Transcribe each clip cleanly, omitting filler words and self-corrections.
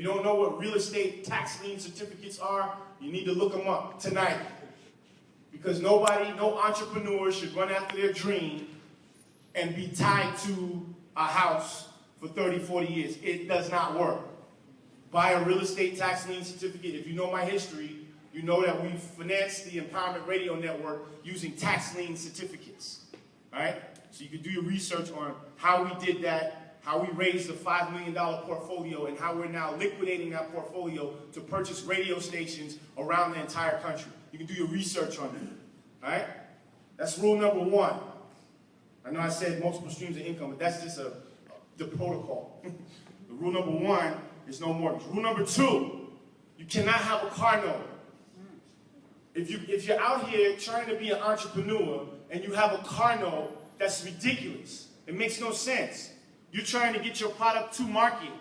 you don't know what real estate tax lien certificates are, you need to look them up tonight. Because nobody, no entrepreneur should run after their dream and be tied to a house for 30, 40 years. It does not work. Buy a real estate tax lien certificate. If you know my history, you know that we financed the Empowerment Radio Network using tax lien certificates. All right? So you can do your research on how we did that, how we raised a $5 million portfolio, and how we're now liquidating that portfolio to purchase radio stations around the entire country. You can do your research on it. All right? That's rule number one. I know I said multiple streams of income, but that's just the protocol. The rule number one is no mortgage. Rule number two, you cannot have a car note. If you're out here trying to be an entrepreneur and you have a car note, that's ridiculous. It makes no sense. You're trying to get your product to market,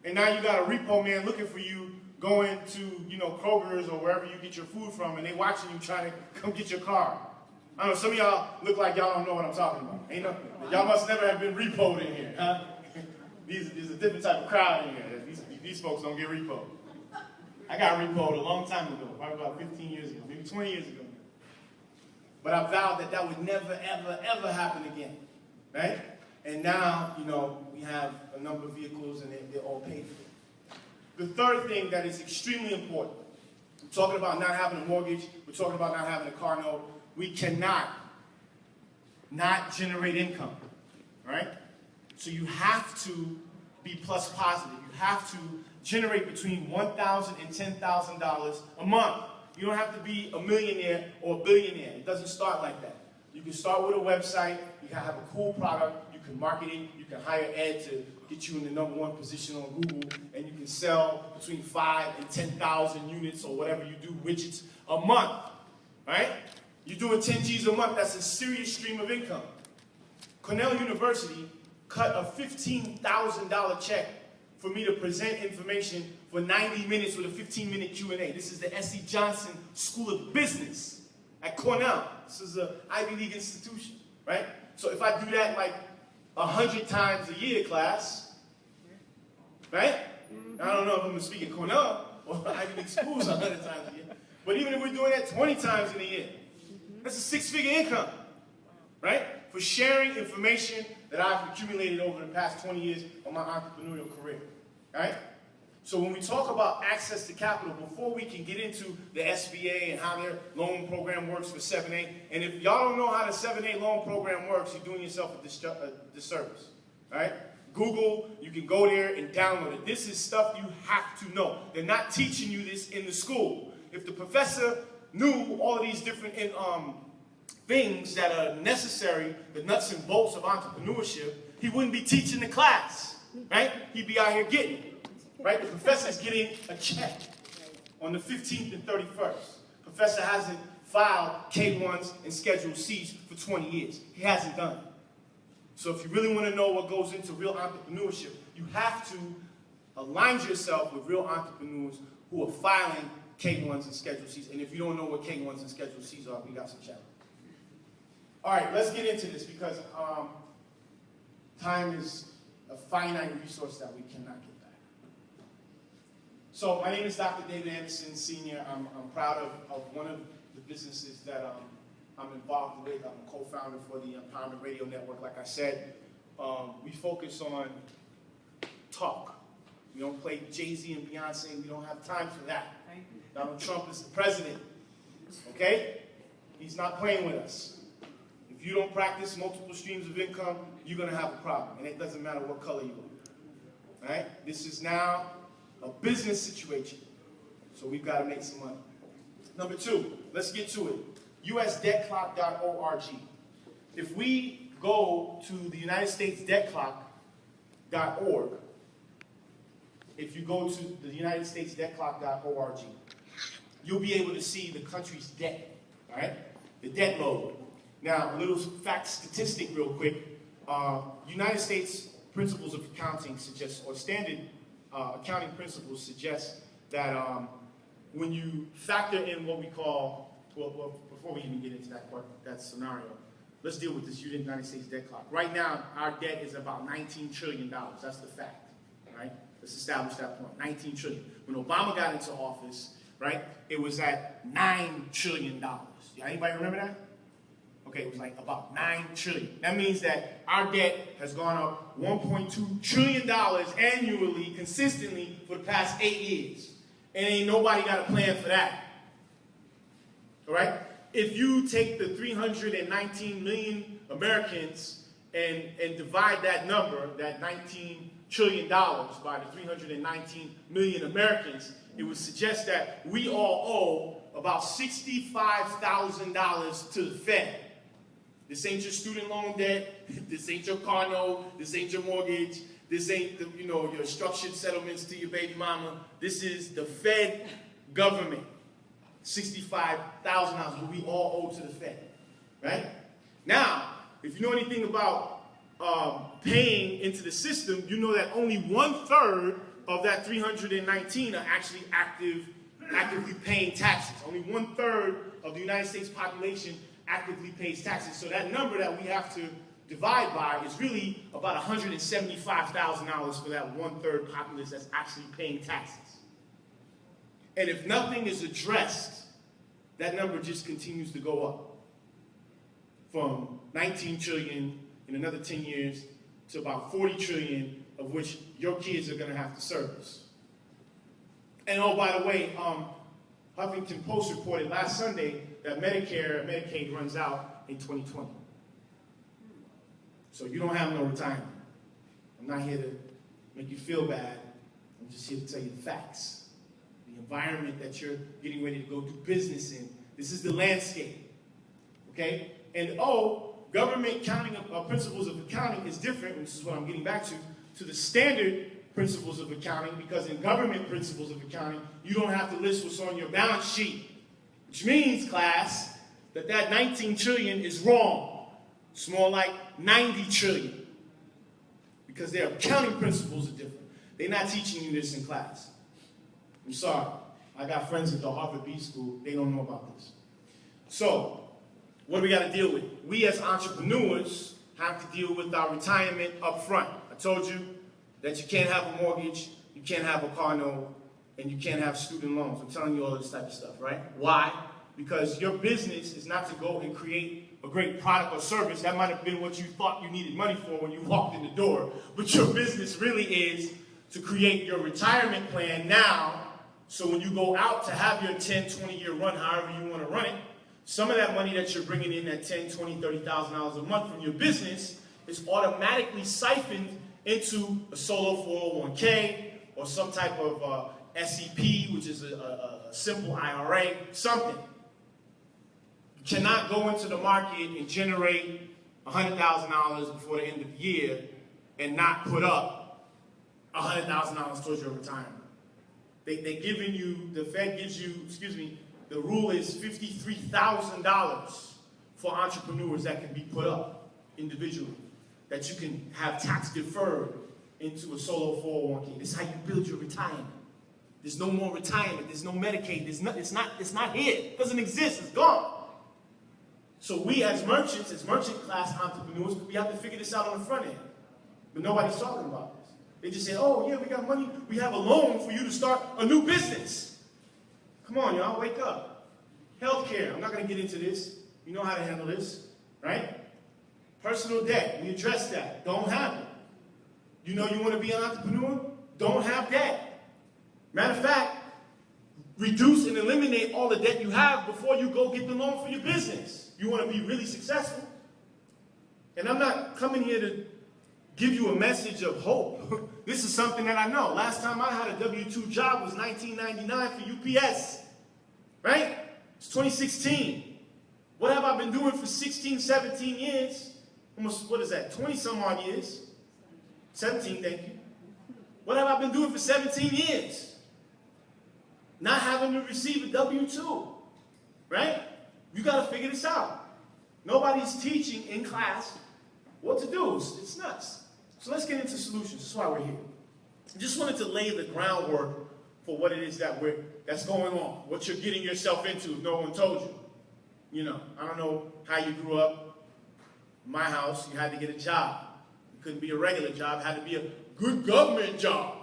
and now you got a repo man looking for you going to, Kroger's or wherever you get your food from, and they watching you trying to come get your car. I don't know, some of y'all look like y'all don't know what I'm talking about. Ain't nothing. Y'all must never have been repoed in here, huh? There's a different type of crowd in here. These folks don't get repoed. I got repoed a long time ago, probably about 15 years ago, maybe 20 years ago. But I vowed that would never, ever, ever happen again, right? And now, we have a number of vehicles and they're all paid for. The third thing that is extremely important, we're talking about not having a mortgage, we're talking about not having a car note. We cannot not generate income, right? So you have to be plus positive. You have to generate between $1,000 and $10,000 a month. You don't have to be a millionaire or a billionaire. It doesn't start like that. You can start with a website. You can have a cool product. You can market it. You can hire Ed to get you in the #1 position on Google, and you can sell between 5,000 and 10,000 units or whatever you do, widgets a month, right? You're doing 10 G's a month. That's a serious stream of income. Cornell University cut a $15,000 check for me to present information for 90 minutes with a 15-minute Q&A. This is the S.E. Johnson School of Business at Cornell. This is an Ivy League institution, right? So if I do that like 100 times a year, class, right? I don't know if I'm going to speak at Cornell or Ivy League schools 100 times a year. But even if we're doing that 20 times in a year, that's a 6-figure income, right? For sharing information that I've accumulated over the past 20 years of my entrepreneurial career, right? So when we talk about access to capital, before we can get into the SBA and how their loan program works for 7A, and if y'all don't know how the 7A loan program works, you're doing yourself a disservice, right? Google, you can go there and download it. This is stuff you have to know. They're not teaching you this in the school. If the professor knew all of these different things that are necessary, the nuts and bolts of entrepreneurship, he wouldn't be teaching the class, right? He'd be out here getting it. Right? The professor's getting a check on the 15th and 31st. Professor hasn't filed K1s and Schedule Cs for 20 years. He hasn't done it. So if you really want to know what goes into real entrepreneurship, you have to align yourself with real entrepreneurs who are filing K1s and Schedule Cs. And if you don't know what K1s and Schedule Cs are, we got some challenges. All right, let's get into this because time is a finite resource that we cannot get. So my name is Dr. David Anderson, Sr. I'm proud of one of the businesses that I'm involved with. I'm a co-founder for the Empowerment Radio Network. Like I said, we focus on talk. We don't play Jay-Z and Beyonce. We don't have time for that. Donald Trump is the president, okay? He's not playing with us. If you don't practice multiple streams of income, you're going to have a problem, and it doesn't matter what color you are, all right? This is now a business situation. So we've got to make some money. Number two, let's get to it. usdebtclock.org. If we go to the United States debtclock.org, if you go to the United States debtclock.org, you'll be able to see the country's debt, all right? The debt load. Now, a little fact statistic real quick. United States principles of accounting suggest, or standard accounting principles suggest that when you factor in what we call, well, before we even get into that scenario, let's deal with this United States debt clock. Right now, our debt is about $19 trillion. That's the fact, right? Let's establish that point. 19 trillion. When Obama got into office, right, it was at $9 trillion. Yeah, anybody remember that? Okay, it was like about $9 trillion. That means that our debt has gone up $1.2 trillion annually, consistently, for the past 8 years. And ain't nobody got a plan for that. All right? If you take the 319 million Americans and divide that number, that $19 trillion, by the 319 million Americans, it would suggest that we all owe about $65,000 to the Fed. This ain't your student loan debt. This ain't your car note. This ain't your mortgage. This ain't the, your structured settlements to your baby mama. This is the Fed government. $65,000 what we all owe to the Fed, right? Now, if you know anything about paying into the system, you know that only 1/3 of that 319 are actually actively paying taxes. Only 1/3 of the United States population actively pays taxes. So that number that we have to divide by is really about $175,000 for that 1/3 populace that's actually paying taxes. And if nothing is addressed, that number just continues to go up from 19 trillion in another 10 years to about 40 trillion, of which your kids are going to have to service. And oh, by the way, Huffington Post reported last Sunday that Medicare and Medicaid runs out in 2020. So you don't have no retirement. I'm not here to make you feel bad. I'm just here to tell you the facts. The environment that you're getting ready to go do business in. This is the landscape. Okay? And government principles of accounting is different, which is what I'm getting back to the standard principles of accounting, because in government principles of accounting, you don't have to list what's on your balance sheet. Which means, class, that 19 trillion is wrong. It's more like 90 trillion. Because their accounting principles are different. They're not teaching you this in class. I'm sorry. I got friends at the Harvard B School. They don't know about this. So, what do we got to deal with? We as entrepreneurs have to deal with our retirement up front. I told you that you can't have a mortgage, you can't have a car note, and you can't have student loans. I'm telling you all this type of stuff, right? Why? Because your business is not to go and create a great product or service. That might have been what you thought you needed money for when you walked in the door. But your business really is to create your retirement plan now, so when you go out to have your 10, 20-year run, however you want to run it, some of that money that you're bringing in, that $10,000, $20,000, $30,000 a month from your business, is automatically siphoned into a solo 401k or some type of SEP, which is a simple IRA, something. You cannot go into the market and generate $100,000 before the end of the year and not put up $100,000 towards your retirement. They're giving you, the Fed gives you, the rule is $53,000 for entrepreneurs that can be put up individually, that you can have tax deferred into a solo 401k. This is how you build your retirement. There's no more retirement. There's no Medicaid. It's not here. It doesn't exist. It's gone. So we as merchants, as merchant class entrepreneurs, we have to figure this out on the front end. But nobody's talking about this. They just say, oh yeah, we got money. We have a loan for you to start a new business. Come on, y'all, wake up. Healthcare, I'm not going to get into this. You know how to handle this, right? Personal debt, we address that. Don't have it. You know you want to be an entrepreneur? Don't have debt. Matter of fact, reduce and eliminate all the debt you have before you go get the loan for your business. You want to be really successful. And I'm not coming here to give you a message of hope. This is something that I know. Last time I had a W-2 job was $19.99 for UPS. Right? It's 2016. What have I been doing for 16, 17 years? Almost, what is that, 20-some odd years? 17, thank you. What have I been doing for 17 years? Not having to receive a W-2. Right? You got to figure this out. Nobody's teaching in class what to do. It's nuts. So let's get into solutions. That's why we're here. I just wanted to lay the groundwork for what it is that's going on, what you're getting yourself into if no one told you. You know, I don't know how you grew up. In my house, you had to get a job. It couldn't be a regular job. It had to be a good government job.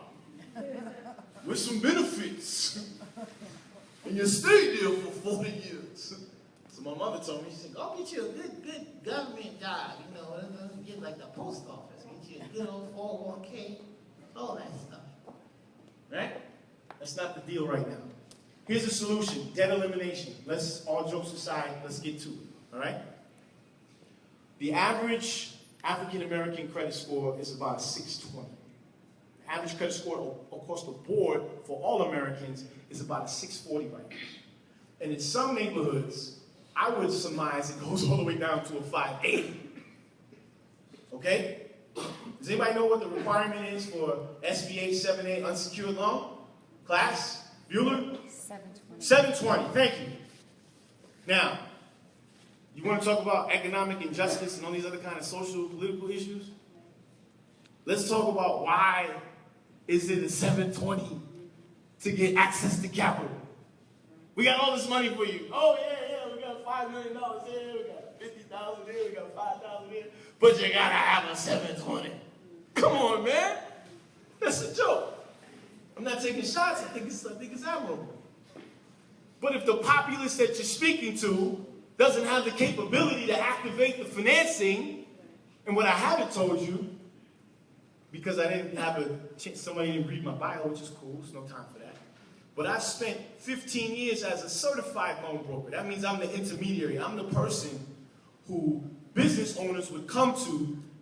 with some benefits. And you stayed there for 40 years. So my mother told me, she said, go get you a good government job, you know, get like the post office, get you a good old 401k, all that stuff. Right? That's not the deal right now. Here's the solution, debt elimination. Let's, all jokes aside, let's get to it, all right? The average African-American credit score is about a 620. The average credit score across the board for all Americans is about a 640 right now. And in some neighborhoods, I would surmise it goes all the way down to a 580. Okay? Does anybody know what the requirement is for SBA 7A unsecured loan? Class? Bueller? 720. 720, thank you. Now, you want to talk about economic injustice and all these other kind of social, political issues? Let's talk about why is it a 720 to get access to capital? We got all this money for you. Oh, yeah, we got $5 million here, we got 50,000 here, we got 5,000 here, but you gotta have a 720. Come on, man. That's a joke. I'm not taking shots, I think it's admirable. But if the populace that you're speaking to doesn't have the capability to activate the financing, and what I haven't told you, because I didn't have a chance, somebody didn't read my bio, which is cool, there's no time for that. But I've spent 15 years as a certified loan broker. That means I'm the intermediary. I'm the person who business owners would come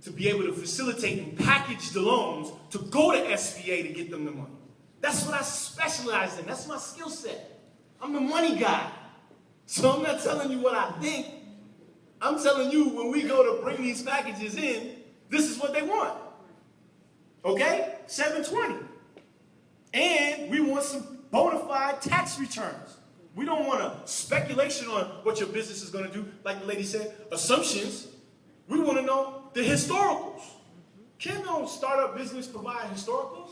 to be able to facilitate and package the loans to go to SBA to get them the money. That's what I specialize in. That's my skill set. I'm the money guy. So I'm not telling you what I think. I'm telling you when we go to bring these packages in, this is what they want. Okay? 720. And we want some bona fide tax returns. We don't want a speculation on what your business is going to do. Like the lady said, assumptions. We want to know the historicals. Can no startup business provide historicals?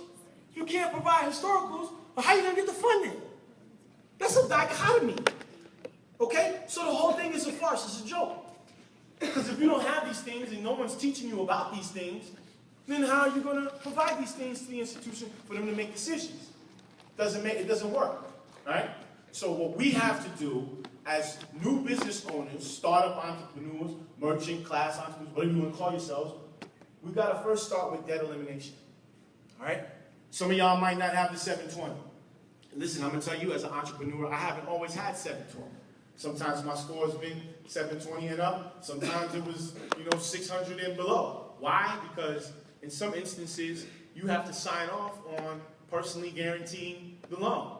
If you can't provide historicals, well, how are you going to get the funding? That's a dichotomy. Okay? So the whole thing is a farce. It's a joke. Because if you don't have these things and no one's teaching you about these things, then how are you going to provide these things to the institution for them to make decisions? It doesn't work. Right? So what we have to do as new business owners, startup entrepreneurs, merchant, class entrepreneurs, whatever you want to call yourselves, we got to first start with debt elimination. All right? Some of y'all might not have the 720. Listen, I'm going to tell you as an entrepreneur, I haven't always had 720. Sometimes my score has been 720 and up. Sometimes it was, 600 and below. Why? Because in some instances, you have to sign off on personally guaranteeing the loan.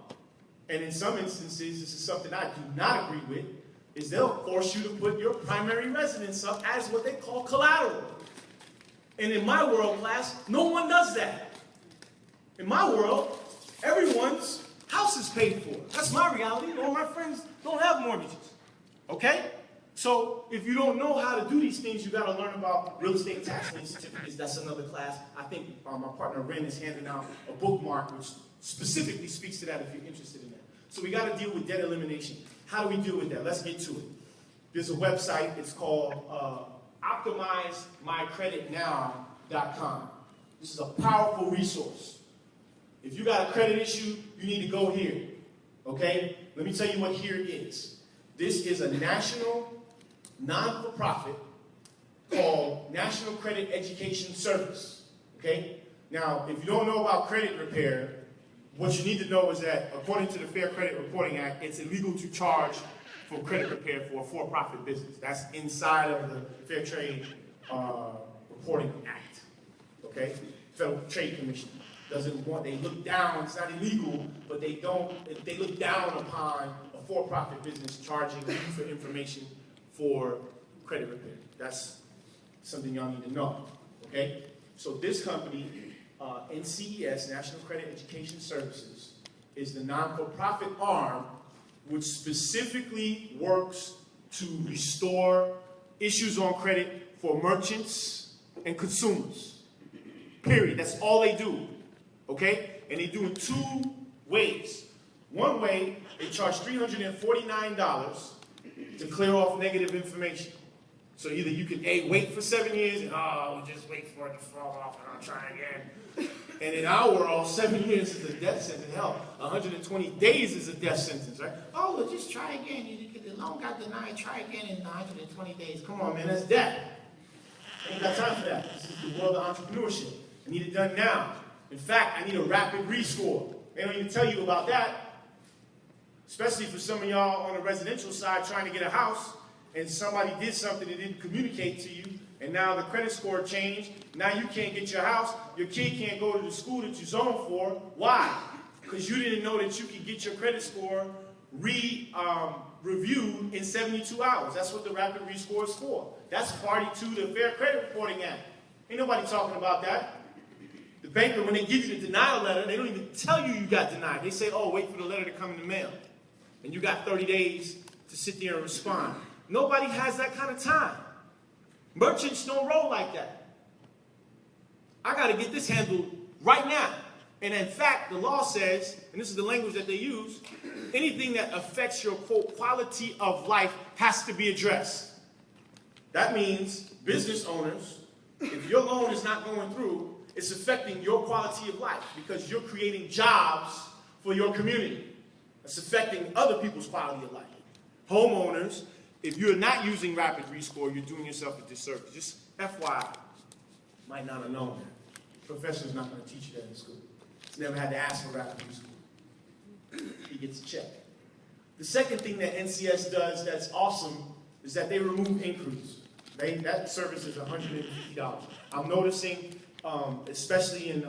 And in some instances, this is something I do not agree with, is they'll force you to put your primary residence up as what they call collateral. And in my world class, no one does that. In my world, everyone's house is paid for. That's my reality. All my friends don't have mortgages. Okay? So if you don't know how to do these things, you got to learn about real estate tax lien certificates. That's another class. I think my partner Ren is handing out a bookmark which specifically speaks to that if you're interested in that. So we got to deal with debt elimination. How do we deal with that? Let's get to it. There's a website. It's called OptimizeMyCreditNow.com. This is a powerful resource. If you got a credit issue, you need to go here. Okay? Let me tell you what here is. This is a national non-for-profit called National Credit Education Service. Okay? Now, if you don't know about credit repair, what you need to know is that according to the Fair Credit Reporting Act, it's illegal to charge for credit repair for a for-profit business. That's inside of the Fair Trade Reporting Act. Okay? Federal Trade Commission doesn't want, they look down, it's not illegal, but they look down upon a for-profit business charging you for information for credit repair. That's something y'all need to know. Okay? So this company, NCES, National Credit Education Services, is the non-for-profit arm which specifically works to restore issues on credit for merchants and consumers. Period. That's all they do. Okay? And they do it two ways. One way, they charge $349 to clear off negative information. So either you can, A, wait for 7 years and, we'll just wait for it to fall off and I'll try again. And in our world, 7 years is a death sentence. Hell, 120 days is a death sentence, right? Oh, well, just try again. The loan got denied. Try again in 120 days. Come on, man, that's death. I ain't got time for that. This is the world of entrepreneurship. I need it done now. In fact, I need a rapid rescore. They don't even tell you about that. Especially for some of y'all on the residential side trying to get a house, and somebody did something that didn't communicate to you, and now the credit score changed. Now you can't get your house. Your kid can't go to the school that you zoned for. Why? Because you didn't know that you could get your credit score reviewed in 72 hours. That's what the rapid rescore is for. That's party to the Fair Credit Reporting Act. Ain't nobody talking about that. The banker, when they give you the denial letter, they don't even tell you you got denied. They say, oh, wait for the letter to come in the mail. And you got 30 days to sit there and respond. Nobody has that kind of time. Merchants don't roll like that. I got to get this handled right now. And in fact, the law says, and this is the language that they use, anything that affects your, quote, quality of life has to be addressed. That means business owners, if your loan is not going through, it's affecting your quality of life because you're creating jobs for your community. It's affecting other people's quality of life. Homeowners, if you're not using rapid rescore, you're doing yourself a disservice. Just FYI, might not have known that. Professor's not going to teach you that in school. He's never had to ask for rapid rescore. He gets a check. The second thing that NCS does that's awesome is that they remove inquiries. That service is $150. I'm noticing, especially in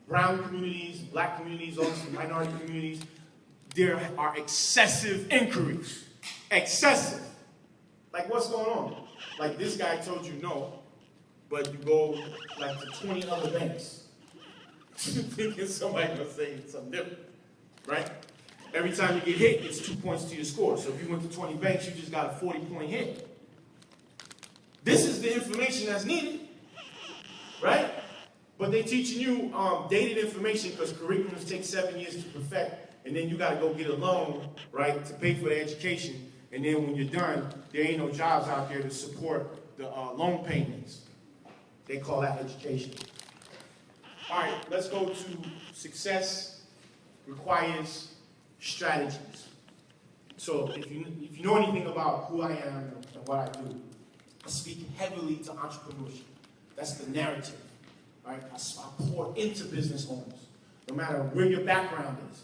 brown communities, black communities, also minority communities, there are excessive inquiries. Excessive. Like, what's going on? Like, this guy told you no, but you go, like, to 20 other banks. Thinking somebody's going to say something different, right? Every time you get hit, it's 2 points to your score. So if you went to 20 banks, you just got a 40-point hit. This is the information that's needed, right? But they're teaching you dated information because curriculums take 7 years to perfect, and then you got to go get a loan, right, to pay for the education. And then when you're done, there ain't no jobs out there to support the loan payments. They call that education. All right, let's go to success requires strategies. So if you know anything about who I am and what I do, I speak heavily to entrepreneurship. That's the narrative. Right? I pour into business owners, no matter where your background is.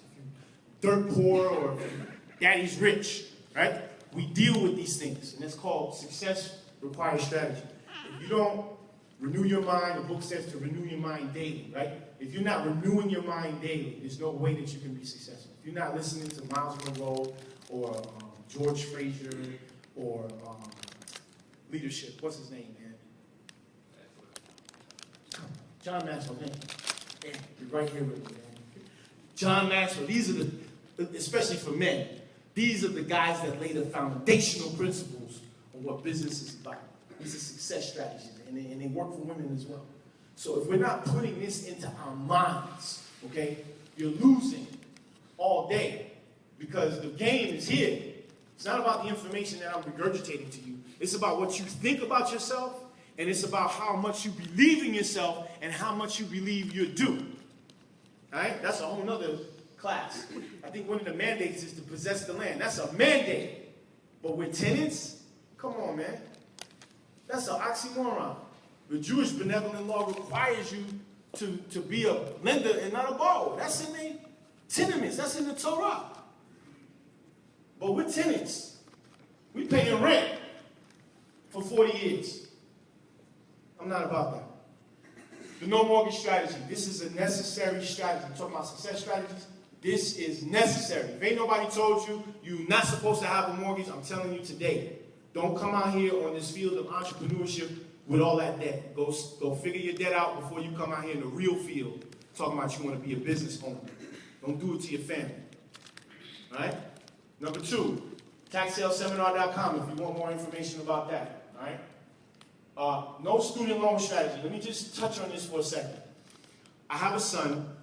If you're dirt poor or if daddy's rich, right? We deal with these things, and it's called success requires strategy. If you don't renew your mind, the book says to renew your mind daily, right? If you're not renewing your mind daily, there's no way that you can be successful. If you're not listening to Miles Monroe or George Fraser or leadership, what's his name, man? John Maxwell, man. Yeah, you're right here with me, man. John Maxwell, these are especially for men, these are the guys that lay the foundational principles of what business is about. These are success strategies, and they work for women as well. So if we're not putting this into our minds, okay, you're losing all day because the game is here. It's not about the information that I'm regurgitating to you. It's about what you think about yourself, and it's about how much you believe in yourself and how much you believe you're due. All right? That's a whole nother class. I think one of the mandates is to possess the land. That's a mandate. But with tenants, come on, man. That's an oxymoron. The Jewish benevolent law requires you to be a lender and not a borrower. That's in the tenements. That's in the Torah. But with tenants, we paying rent for 40 years. I'm not about that. The no mortgage strategy. This is a necessary strategy. I'm talking about success strategies. This is necessary. If ain't nobody told you you're not supposed to have a mortgage, I'm telling you today. Don't come out here on this field of entrepreneurship with all that debt. Go figure your debt out before you come out here in the real field talking about you want to be a business owner. Don't do it to your family. All right? Number 2, taxsaleseminar.com if you want more information about that. All right? No student loan strategy. Let me just touch on this for a second. I have a son.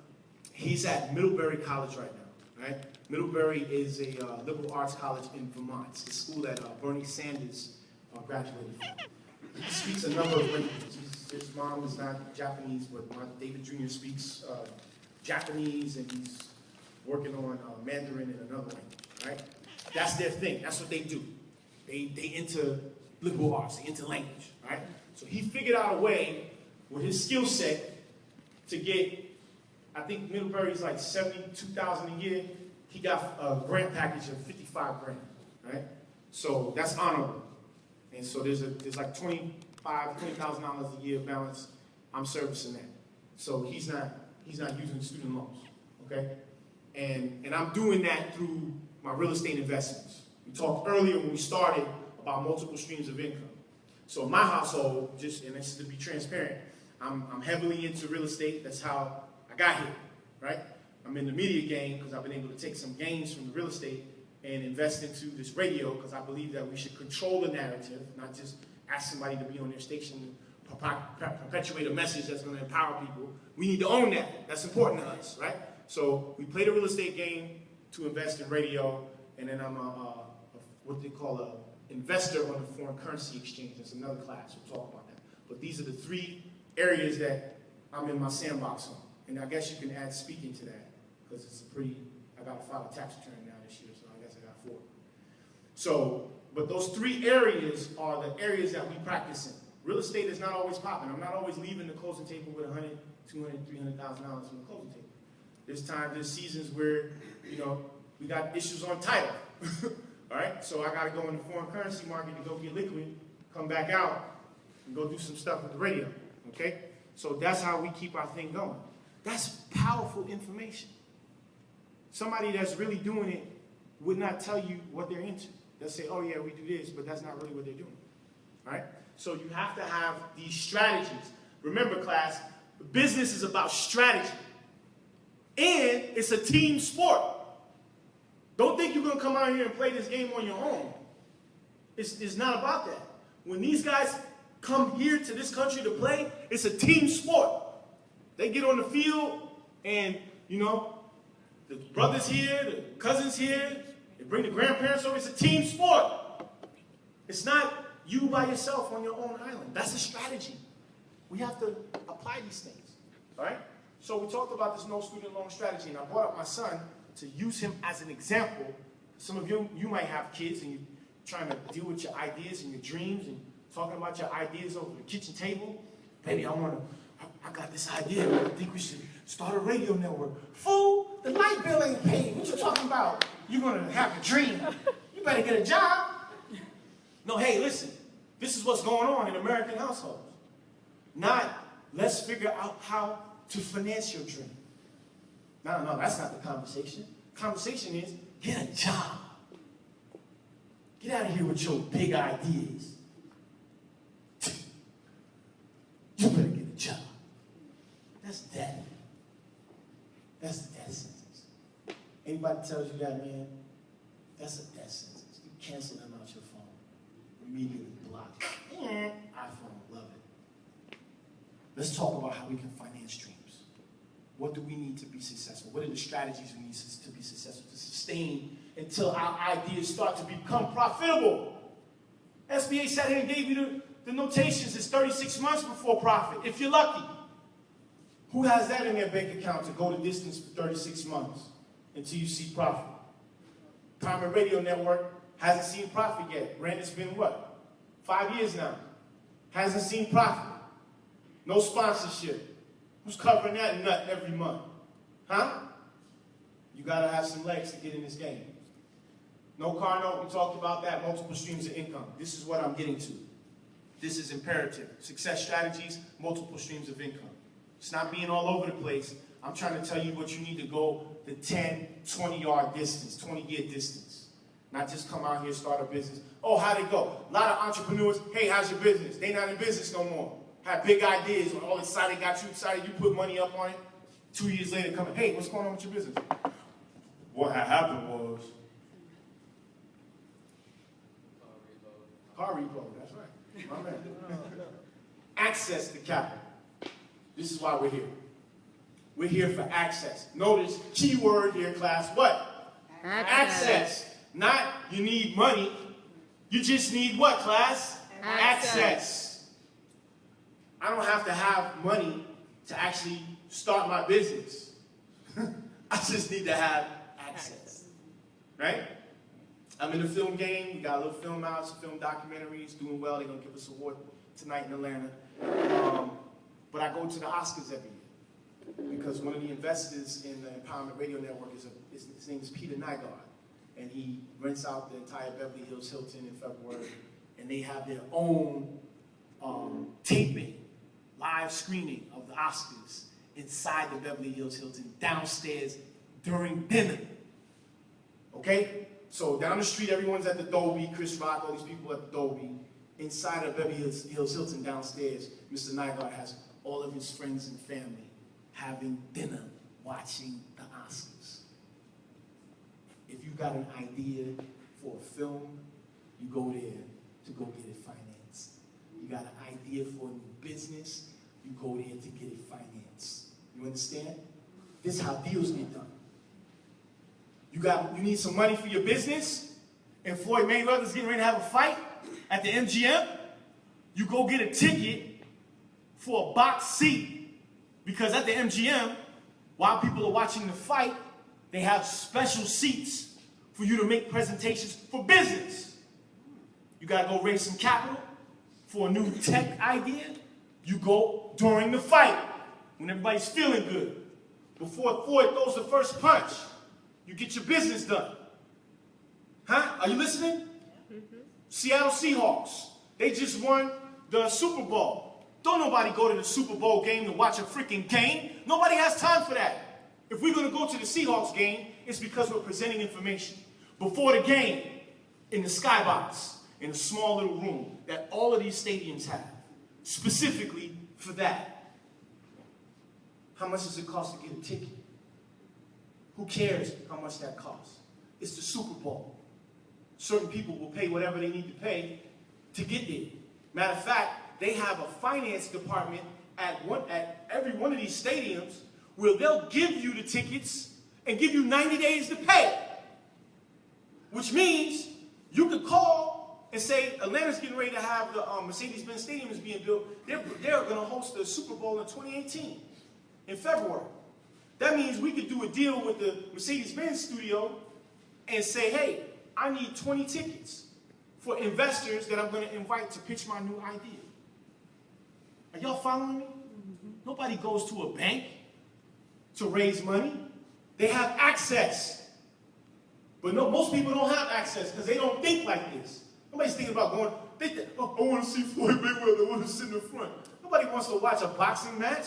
He's at Middlebury College right now. Right? Middlebury is a liberal arts college in Vermont. It's a school that Bernie Sanders graduated from. He speaks a number of languages. his mom is not Japanese, but David Jr. speaks Japanese, and he's working on Mandarin and another language, right? That's their thing. That's what they do. They into liberal arts. They into language, right? So he figured out a way with his skill set to get, I think Middlebury's like $72,000 a year. He got a grant package of $55,000, right? So that's honorable. And so there's like $20,000 a year balance. I'm servicing that. So he's not using student loans, okay? And I'm doing that through my real estate investments. We talked earlier when we started about multiple streams of income. So in my household, and this is to be transparent, I'm heavily into real estate. That's how I got here, right? I'm in the media game because I've been able to take some gains from the real estate and invest into this radio because I believe that we should control the narrative, not just ask somebody to be on their station and perpetuate a message that's going to empower people. We need to own that. That's important to us, right? So we play the real estate game to invest in radio, and then I'm what they call an investor on the foreign currency exchange. That's another class. We'll talk about that. But these are the three areas that I'm in my sandbox on. And I guess you can add speaking to that because it's I got to file a tax return now this year, so I guess I got 4. So, but those 3 areas are the areas that we practice in. Real estate is not always popping. I'm not always leaving the closing table with $100,000, $200,000, $300,000 from the closing table. There's seasons where, we got issues on title. All right? So I got to go in the foreign currency market to go get liquid, come back out, and go do some stuff with the radio. Okay? So that's how we keep our thing going. That's powerful information. Somebody that's really doing it would not tell you what they're into. They'll say, oh yeah, we do this, but that's not really what they're doing. All right? So you have to have these strategies. Remember, class, business is about strategy. And it's a team sport. Don't think you're going to come out here and play this game on your own. It's not about that. When these guys come here to this country to play, it's a team sport. They get on the field and, the brothers here, the cousins here, they bring the grandparents over. It's a team sport. It's not you by yourself on your own island. That's a strategy. We have to apply these things, all right? So we talked about this no student loan strategy, and I brought up my son to use him as an example. Some of you might have kids, and you're trying to deal with your ideas and your dreams and talking about your ideas over the kitchen table. Baby, I got this idea. I think we should start a radio network. Fool, the light bill ain't paid. What you talking about? You're going to have a dream. You better get a job. No, hey, listen. This is what's going on in American households. Not, let's figure out how to finance your dream. No, that's not the conversation. The conversation is, get a job. Get out of here with your big ideas. You better get a job. That's death. That's a death sentence. Anybody tells you that, man, that's a death sentence. You cancel them out your phone. Immediately block. iPhone, love it. Let's talk about how we can finance dreams. What do we need to be successful? What are the strategies we need to be successful, to sustain until our ideas start to become profitable? SBA sat here and gave you the notations. It's 36 months before profit, if you're lucky. Who has that in their bank account to go the distance for 36 months until you see profit? Tarrant Radio Network hasn't seen profit yet. Brandon's been what? 5 years now. Hasn't seen profit. No sponsorship. Who's covering that nut every month? Huh? You got to have some legs to get in this game. No car note, we talked about that. Multiple streams of income. This is what I'm getting to. This is imperative. Success strategies, multiple streams of income. It's not being all over the place. I'm trying to tell you what you need to go the 10, 20-yard distance, 20-year distance. Not just come out here and start a business. Oh, how'd it go? A lot of entrepreneurs, hey, how's your business? They not in business no more. Have big ideas, when all excited, got you excited, you put money up on it. 2 years later, come in, hey, what's going on with your business? What had happened was car repo, that's right. My man. Access to capital. This is why we're here. We're here for access. Notice, key word here, class, what? Access. Not you need money. You just need what, class? Access. I don't have to have money to actually start my business. I just need to have access, right? I'm in the film game. We got a little film out, some film documentaries, doing well. They're going to give us an award tonight in Atlanta. But I go to the Oscars every year because one of the investors in the Empowerment Radio Network, his name is Peter Nygaard. And he rents out the entire Beverly Hills Hilton in February. And they have their own taping, live screening of the Oscars inside the Beverly Hills Hilton, downstairs during dinner. Okay? So down the street, everyone's at the Dolby, Chris Rock, all these people at the Dolby. Inside of Beverly Hills Hilton downstairs, Mr. Nygaard has all of his friends and family having dinner, watching the Oscars. If you got an idea for a film, you go there to go get it financed. You got an idea for a new business, you go there to get it financed. You understand? This is how deals get done. You need some money for your business, and Floyd Mayweather's getting ready to have a fight at the MGM. You go get a ticket for a box seat, because at the MGM, while people are watching the fight, they have special seats for you to make presentations for business. You gotta go raise some capital for a new tech idea. You go during the fight, when everybody's feeling good. Before Floyd throws the first punch, you get your business done. Huh? Are you listening? Mm-hmm. Seattle Seahawks, they just won the Super Bowl. Don't nobody go to the Super Bowl game to watch a freaking game. Nobody has time for that. If we're going to go to the Seahawks game, it's because we're presenting information. Before the game, in the skybox, in a small little room that all of these stadiums have, specifically for that. How much does it cost to get a ticket? Who cares how much that costs? It's the Super Bowl. Certain people will pay whatever they need to pay to get there. Matter of fact, they have a finance department at every one of these stadiums where they'll give you the tickets and give you 90 days to pay. Which means you could call and say, Atlanta's getting ready to have the Mercedes-Benz Stadium is being built. They're going to host the Super Bowl in 2018, in February. That means we could do a deal with the Mercedes-Benz studio and say, hey, I need 20 tickets for investors that I'm going to invite to pitch my new idea. Are y'all following me? Mm-hmm. Nobody goes to a bank to raise money. They have access. But no, most people don't have access because they don't think like this. Nobody's thinking about going, I want to see Floyd Mayweather, I want to sit in the front. Nobody wants to watch a boxing match,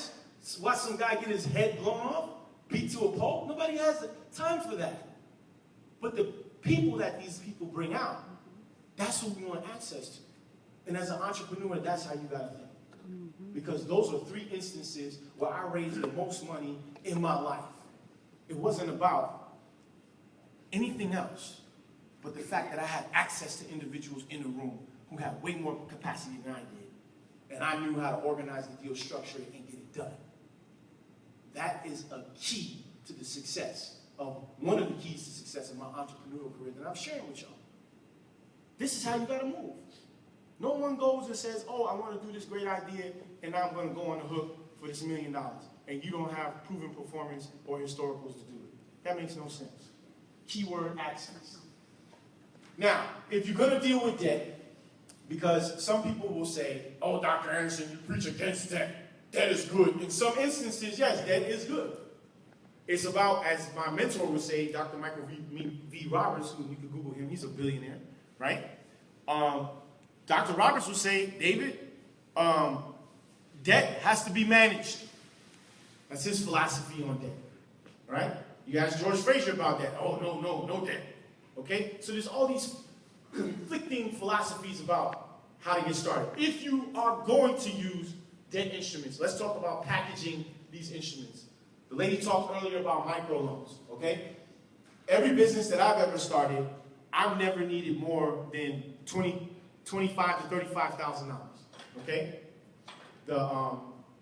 watch some guy get his head blown off, beat to a pulp. Nobody has time for that. But the people that these people bring out, that's who we want access to. And as an entrepreneur, that's how you got to think. Because those are 3 instances where I raised the most money in my life. It wasn't about anything else, but the fact that I had access to individuals in the room who had way more capacity than I did. And I knew how to organize the deal, structure it, and get it done. That is a key to the success of one of the keys to success in my entrepreneurial career that I'm sharing with y'all. This is how you got to move. No one goes and says, oh, I want to do this great idea, and now I'm going to go on the hook for this $1 million. And you don't have proven performance or historicals to do it. That makes no sense. Keyword access. Now, if you're going to deal with debt, because some people will say, oh, Dr. Anderson, you preach against debt. Debt is good. In some instances, yes, debt is good. It's about, as my mentor would say, Dr. Michael V. Roberts, who you can Google him, he's a billionaire, right? Dr. Roberts would say, David, debt has to be managed. That's his philosophy on debt, right? You ask George Fraser about that. Oh, no debt. Okay? So there's all these conflicting philosophies about how to get started. If you are going to use debt instruments, let's talk about packaging these instruments. The lady talked earlier about microloans, okay? Every business that I've ever started, I've never needed more than $25,000 to $35,000, okay? The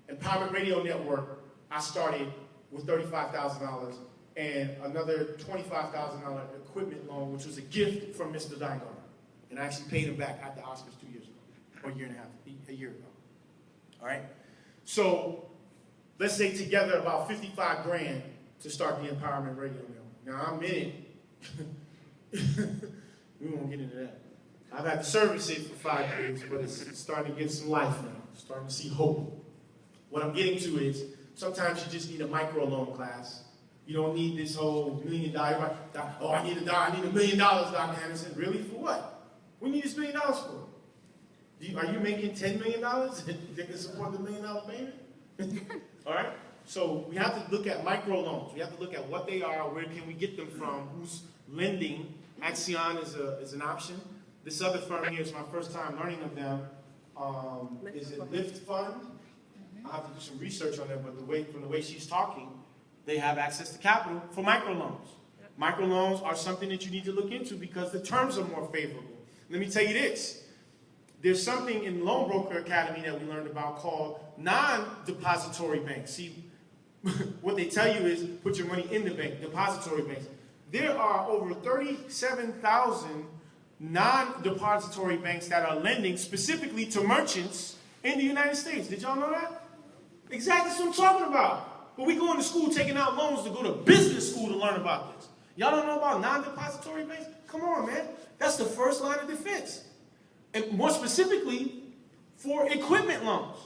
Empowerment Radio Network, I started with $35,000 and another $25,000 equipment loan, which was a gift from Mr. Nygaard. And I actually paid him back at the Oscars 2 years ago, or a year and a half, a year ago. All right? So let's say together about 55 grand to start the Empowerment Radio Mill. Now I'm in it. We won't get into that. I've had to service it for 5 years, but it's starting to get some life now. Starting to see hope. What I'm getting to is sometimes you just need a microloan class. You don't need this whole $1 million. Oh, I need $1 million, Dr. Anderson. Really? For what? What do you need this $1 million for? Are you making $10 million that can support the $1 million payment? All right? So we have to look at microloans. We have to look at what they are, where can we get them from, who's lending. Axion is an option. This other firm here is my first time learning of them. Is it Lift Fund? I'll have to do some research on that, but from the way she's talking, they have access to capital for microloans. Microloans are something that you need to look into because the terms are more favorable. Let me tell you this. There's something in Loan Broker Academy that we learned about called non-depository banks. See, what they tell you is put your money in the bank, depository banks. There are over 37,000 non-depository banks that are lending specifically to merchants in the United States. Did y'all know that? Exactly what I'm talking about. But we go into school taking out loans to go to business school to learn about this. Y'all don't know about non-depository banks? Come on, man. That's the first line of defense. And more specifically, for equipment loans.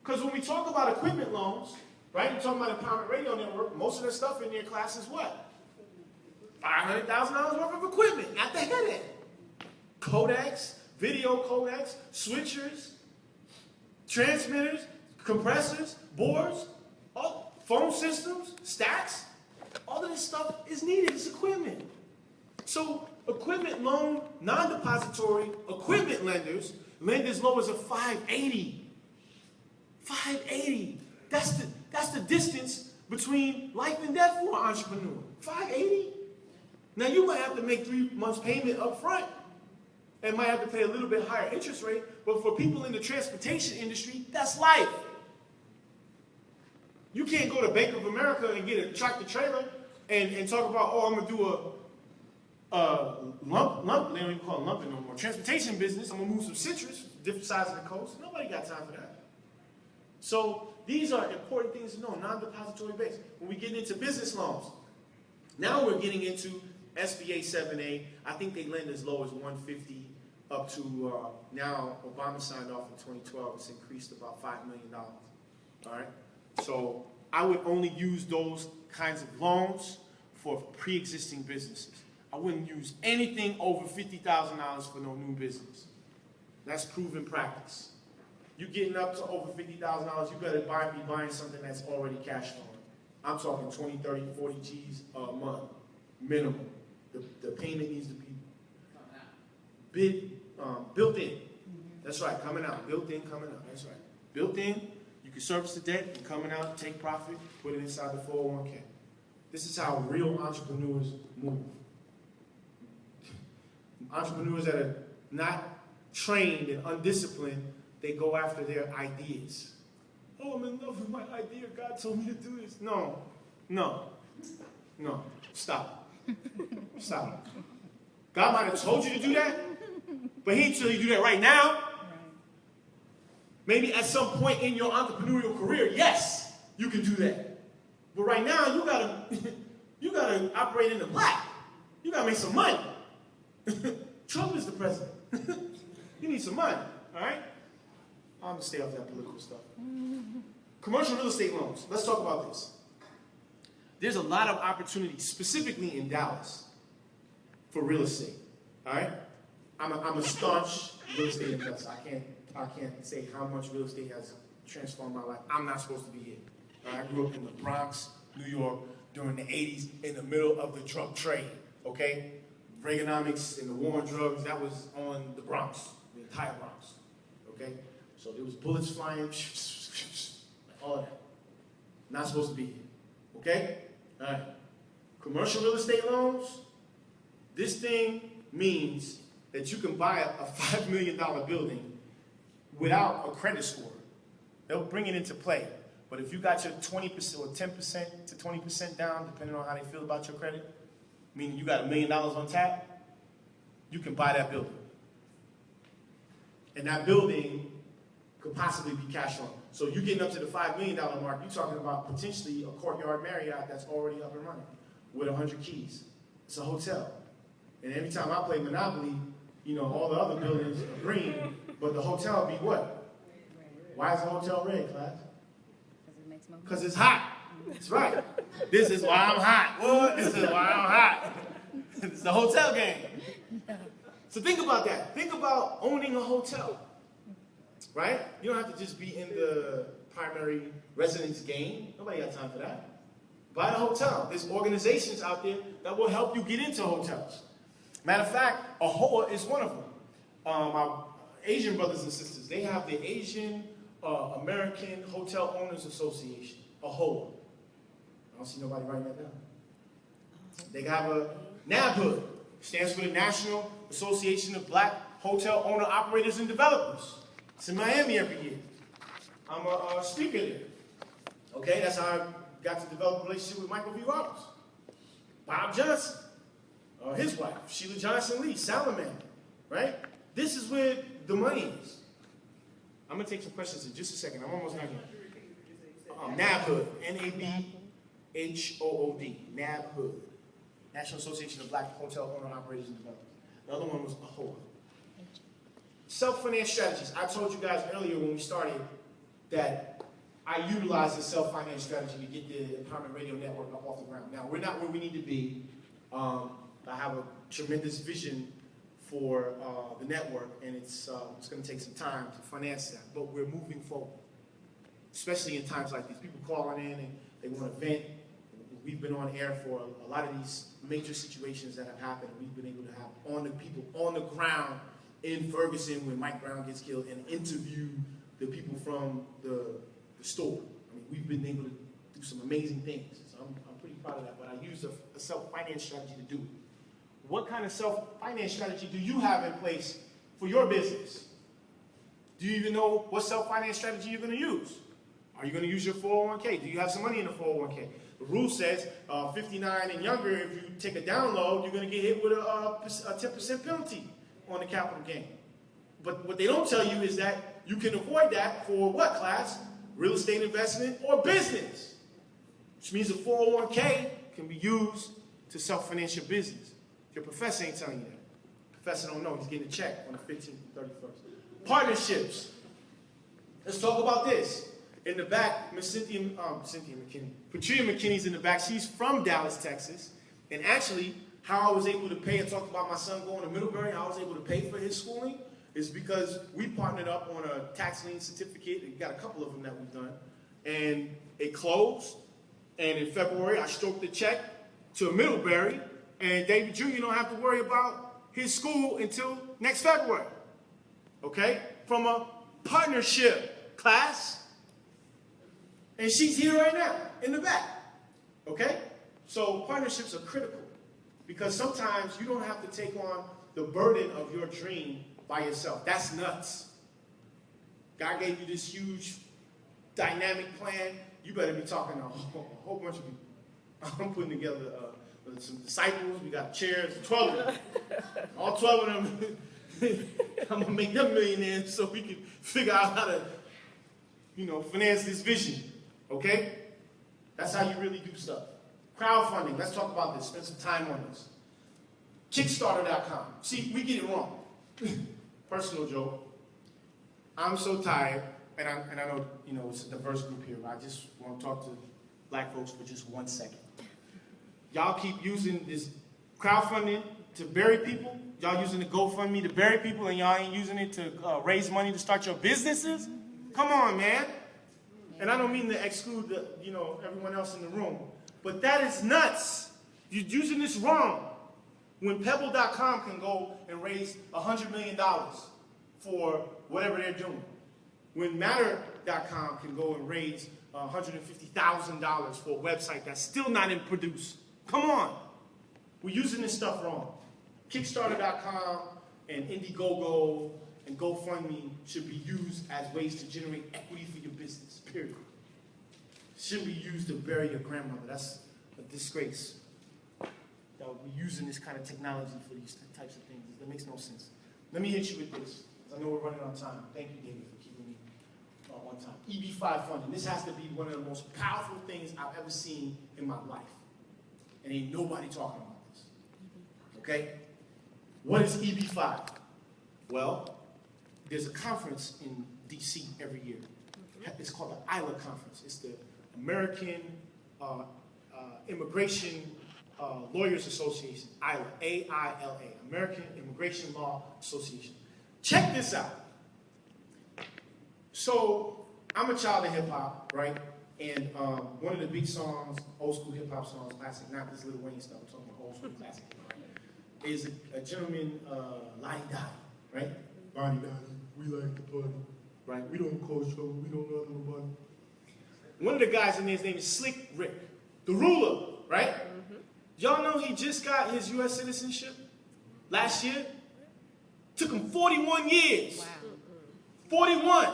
Because when we talk about equipment loans, right, we're talking about Empowerment Radio Network, most of the stuff in your class is what? $500,000 worth of equipment at the head end. Codecs, video codecs, switchers, transmitters, compressors, boards, phone systems, stacks. All of this stuff is needed. It's equipment. So equipment loan, non-depository equipment lenders lend as low as a 580. 580. That's the distance between life and death for an entrepreneur. 580. Now you might have to make 3 months payment up front and might have to pay a little bit higher interest rate, but for people in the transportation industry, that's life. You can't go to Bank of America and get a tractor trailer and talk about, oh, I'm going to do lump, they don't even call it lumping no more, transportation business, I'm going to move some citrus, different sides of the coast. Nobody got time for that. So these are important things to know, non-depository banks. When we get into business loans, now we're getting into SBA 7A. I think they lend as low as 150 up to, now Obama signed off in 2012. It's increased about $5 million. All right? So I would only use those kinds of loans for pre-existing businesses. I wouldn't use anything over $50,000 for no new business. That's proven practice. You're getting up to over $50,000, you better be buying something that's already cash flowing. I'm talking 20, 30, 40 G's a month, minimum. The payment needs to be built in. That's right, coming out. Built in, coming out. That's right. Built in, you can service the debt, and coming out, take profit, put it inside the 401k. This is how real entrepreneurs move. Entrepreneurs that are not trained and undisciplined, they go after their ideas. Oh, I'm in love with my idea. God told me to do this. No. Stop. Stop. God might have told you to do that, but he didn't tell you to do that right now. Maybe at some point in your entrepreneurial career, yes, you can do that. But right now, you gotta operate in the black. You gotta make some money. Trump is the president. You need some money, all right? I'm gonna stay off that political stuff. Commercial real estate loans. Let's talk about this. There's a lot of opportunities, specifically in Dallas, for real estate. All right? I'm a staunch real estate investor. I can't say how much real estate has transformed my life. I'm not supposed to be here. All right? I grew up in the Bronx, New York, during the 80s, in the middle of the drug trade. Okay? Reaganomics and the war on drugs, that was on the Bronx, the entire Bronx. Okay? So there was bullets flying, all of that. Not supposed to be here. Okay? All right. Commercial real estate loans, this thing means that you can buy a $5 million building without a credit score. They'll bring it into play. But if you got your 20% or 10% to 20% down, depending on how they feel about your credit, meaning you got $1 million on tap, you can buy that building. And that building could possibly be cash flowing. So you getting up to the $5 million mark, you're talking about potentially a Courtyard Marriott that's already up and running with 100 keys. It's a hotel. And every time I play Monopoly, you know, all the other buildings are green, but the hotel be what? Why is the hotel red, class? Because it's hot. That's right. This is why I'm hot. What? This is why I'm hot. It's the hotel game. So think about that. Think about owning a hotel. Right? You don't have to just be in the primary residence game. Nobody got time for that. Buy a hotel. There's organizations out there that will help you get into hotels. Matter of fact, AHOA is one of them. Our Asian brothers and sisters, they have the Asian American Hotel Owners Association, AHOA. I don't see nobody writing that down. They have a NABHOOD, stands for the National Association of Black Hotel Owner Operators and Developers. It's in Miami every year. I'm a speaker there. Okay, that's how I got to develop a relationship with Michael V. Roberts. Bob Johnson, his wife, Sheila Johnson Lee, Salamander, right? This is where the money is. I'm going to take some questions in just a second. I'm almost not going to. NABHOOD, N-A-B-H-O-O-D, NABHOOD, National Association of Black Hotel Owner Operators and Developers. The other one was AHOA. Self-finance strategies. I told you guys earlier when we started that I utilize the self-finance strategy to get the Empowerment Radio Network up off the ground. Now, we're not where we need to be. I have a tremendous vision for the network, and it's going to take some time to finance that. But we're moving forward, especially in times like these. People calling in and they want to vent. We've been on air for a lot of these major situations that have happened. We've been able to have people on the ground in Ferguson when Mike Brown gets killed and interview the people from the store. I mean, we've been able to do some amazing things. So I'm pretty proud of that. But I use a self-finance strategy to do it. What kind of self-finance strategy do you have in place for your business? Do you even know what self-finance strategy you're going to use? Are you going to use your 401k? Do you have some money in the 401k? The rule says 59 and younger, if you take a download, you're going to get hit with a 10% penalty on the capital gain. But what they don't tell you is that you can avoid that for what, class? Real estate investment or business. Which means a 401k can be used to self-finance your business. Your professor ain't telling you that. Professor don't know. He's getting a check on the 15th and 31st. Partnerships. Let's talk about this. In the back, Miss Cynthia McKinney. Patria McKinney's in the back. She's from Dallas, Texas. And actually, how I was able to pay, I talked about my son going to Middlebury, how I was able to pay for his schooling is because we partnered up on a tax lien certificate. We've got a couple of them that we've done. And it closed. And in February, I stroked the check to Middlebury. And David Jr. don't have to worry about his school until next February. Okay? From a partnership, class. And she's here right now, in the back. Okay? So partnerships are critical. Because sometimes you don't have to take on the burden of your dream by yourself. That's nuts. God gave you this huge, dynamic plan. You better be talking to a whole bunch of people. I'm putting together some disciples. We got chairs, 12 of them. All 12 of them. I'm going to make them millionaires so we can figure out how to, finance this vision. Okay? That's how you really do stuff. Crowdfunding. Let's talk about this. Spend some time on this. Kickstarter.com. See, we get it wrong. Personal joke. I'm so tired, and I know, it's a diverse group here, but I just want to talk to black folks for just 1 second. Y'all keep using this crowdfunding to bury people. Y'all using the GoFundMe to bury people, and y'all ain't using it to raise money to start your businesses? Come on, man. And I don't mean to exclude everyone else in the room, but that is nuts. You're using this wrong. When Pebble.com can go and raise $100 million for whatever they're doing. When Matter.com can go and raise $150,000 for a website that's still not in produce. Come on. We're using this stuff wrong. Kickstarter.com and Indiegogo and GoFundMe should be used as ways to generate equity for your business, period. Shouldn't be used to bury your grandmother. That's a disgrace. That we're using this kind of technology for these types of things. That makes no sense. Let me hit you with this. I know we're running on time. Thank you, David, for keeping me one time. EB-5 funding. This has to be one of the most powerful things I've ever seen in my life. And ain't nobody talking about this. Okay? What is EB-5? Well, there's a conference in D.C. every year. It's called the ILA conference. It's the American Immigration Lawyers Association, ILA, A-I-L-A, American Immigration Law Association. Check this out. So, I'm a child of hip-hop, right? And one of the big songs, old school hip-hop songs, classic, not this Lil Wayne stuff, I'm talking about old school classic, is a gentleman, Lottie Dottie, right? Bonnie Dottie, we like to party, right? We don't cause trouble, we don't love nobody. One of the guys in there, his name is Slick Rick, the ruler, right? Y'all know he just got his U.S. citizenship last year? Took him 41 years. Wow. 41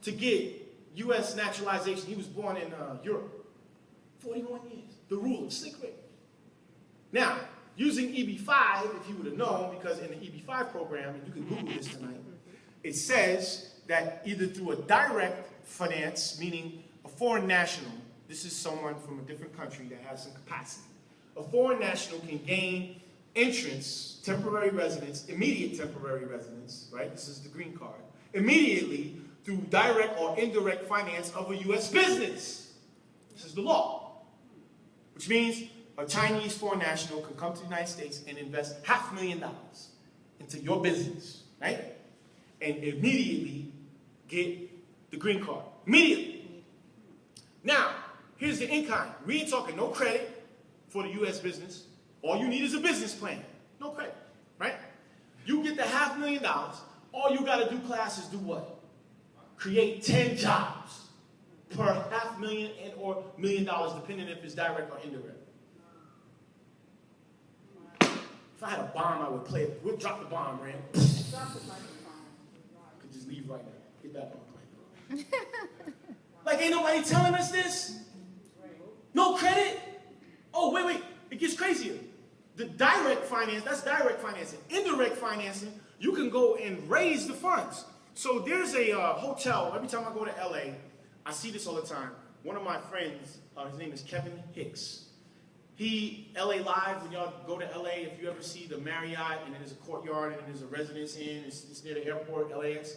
to get U.S. naturalization. He was born in Europe. 41 years. The ruler, Slick Rick. Now, using EB-5, if you would have known, because in the EB-5 program, and you can Google this tonight, it says that either through a direct finance, meaning a foreign national, this is someone from a different country that has some capacity, a foreign national can gain entrance, temporary residence, immediate temporary residence, right? This is the green card, immediately through direct or indirect finance of a U.S. business. This is the law, which means a Chinese foreign national can come to the United States and invest $500,000 into your business, right? And immediately get the green card. Immediately. Now, here's the in-kind. We ain't talking no credit for the U.S. business. All you need is a business plan. No credit, right? You get the $500,000. All you got to do, class, is do what? Create 10 jobs per $500,000 and or $1 million, depending if it's direct or indirect. If I had a bomb, I would play it. We'll drop the bomb, Rand. I could just leave right now. Get that bomb playing. Like, ain't nobody telling us this? No credit? Oh, wait. It gets crazier. The direct finance, that's direct financing. Indirect financing, you can go and raise the funds. So there's a hotel, every time I go to LA, I see this all the time. One of my friends, his name is Kevin Hicks. He, LA Live, when y'all go to LA, if you ever see the Marriott, and then there's a courtyard, and then there's a residence inn, it's near the airport, LAX.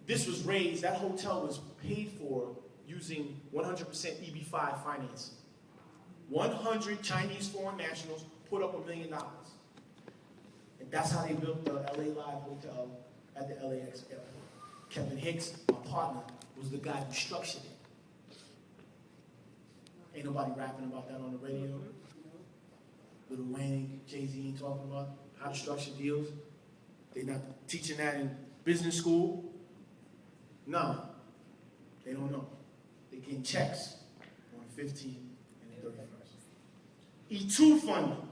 This was raised, that hotel was paid for using 100% EB-5 financing. 100 Chinese foreign nationals put up $1 million. And that's how they built the LA Live Hotel at the LAX airport. Kevin Hicks, my partner, was the guy who structured it. Ain't nobody rapping about that on the radio. Lil Wayne, Jay-Z ain't talking about how to structure deals. They're not teaching that in business school. No, they don't know. They're getting checks on the 15th and the 31st. E2 funding,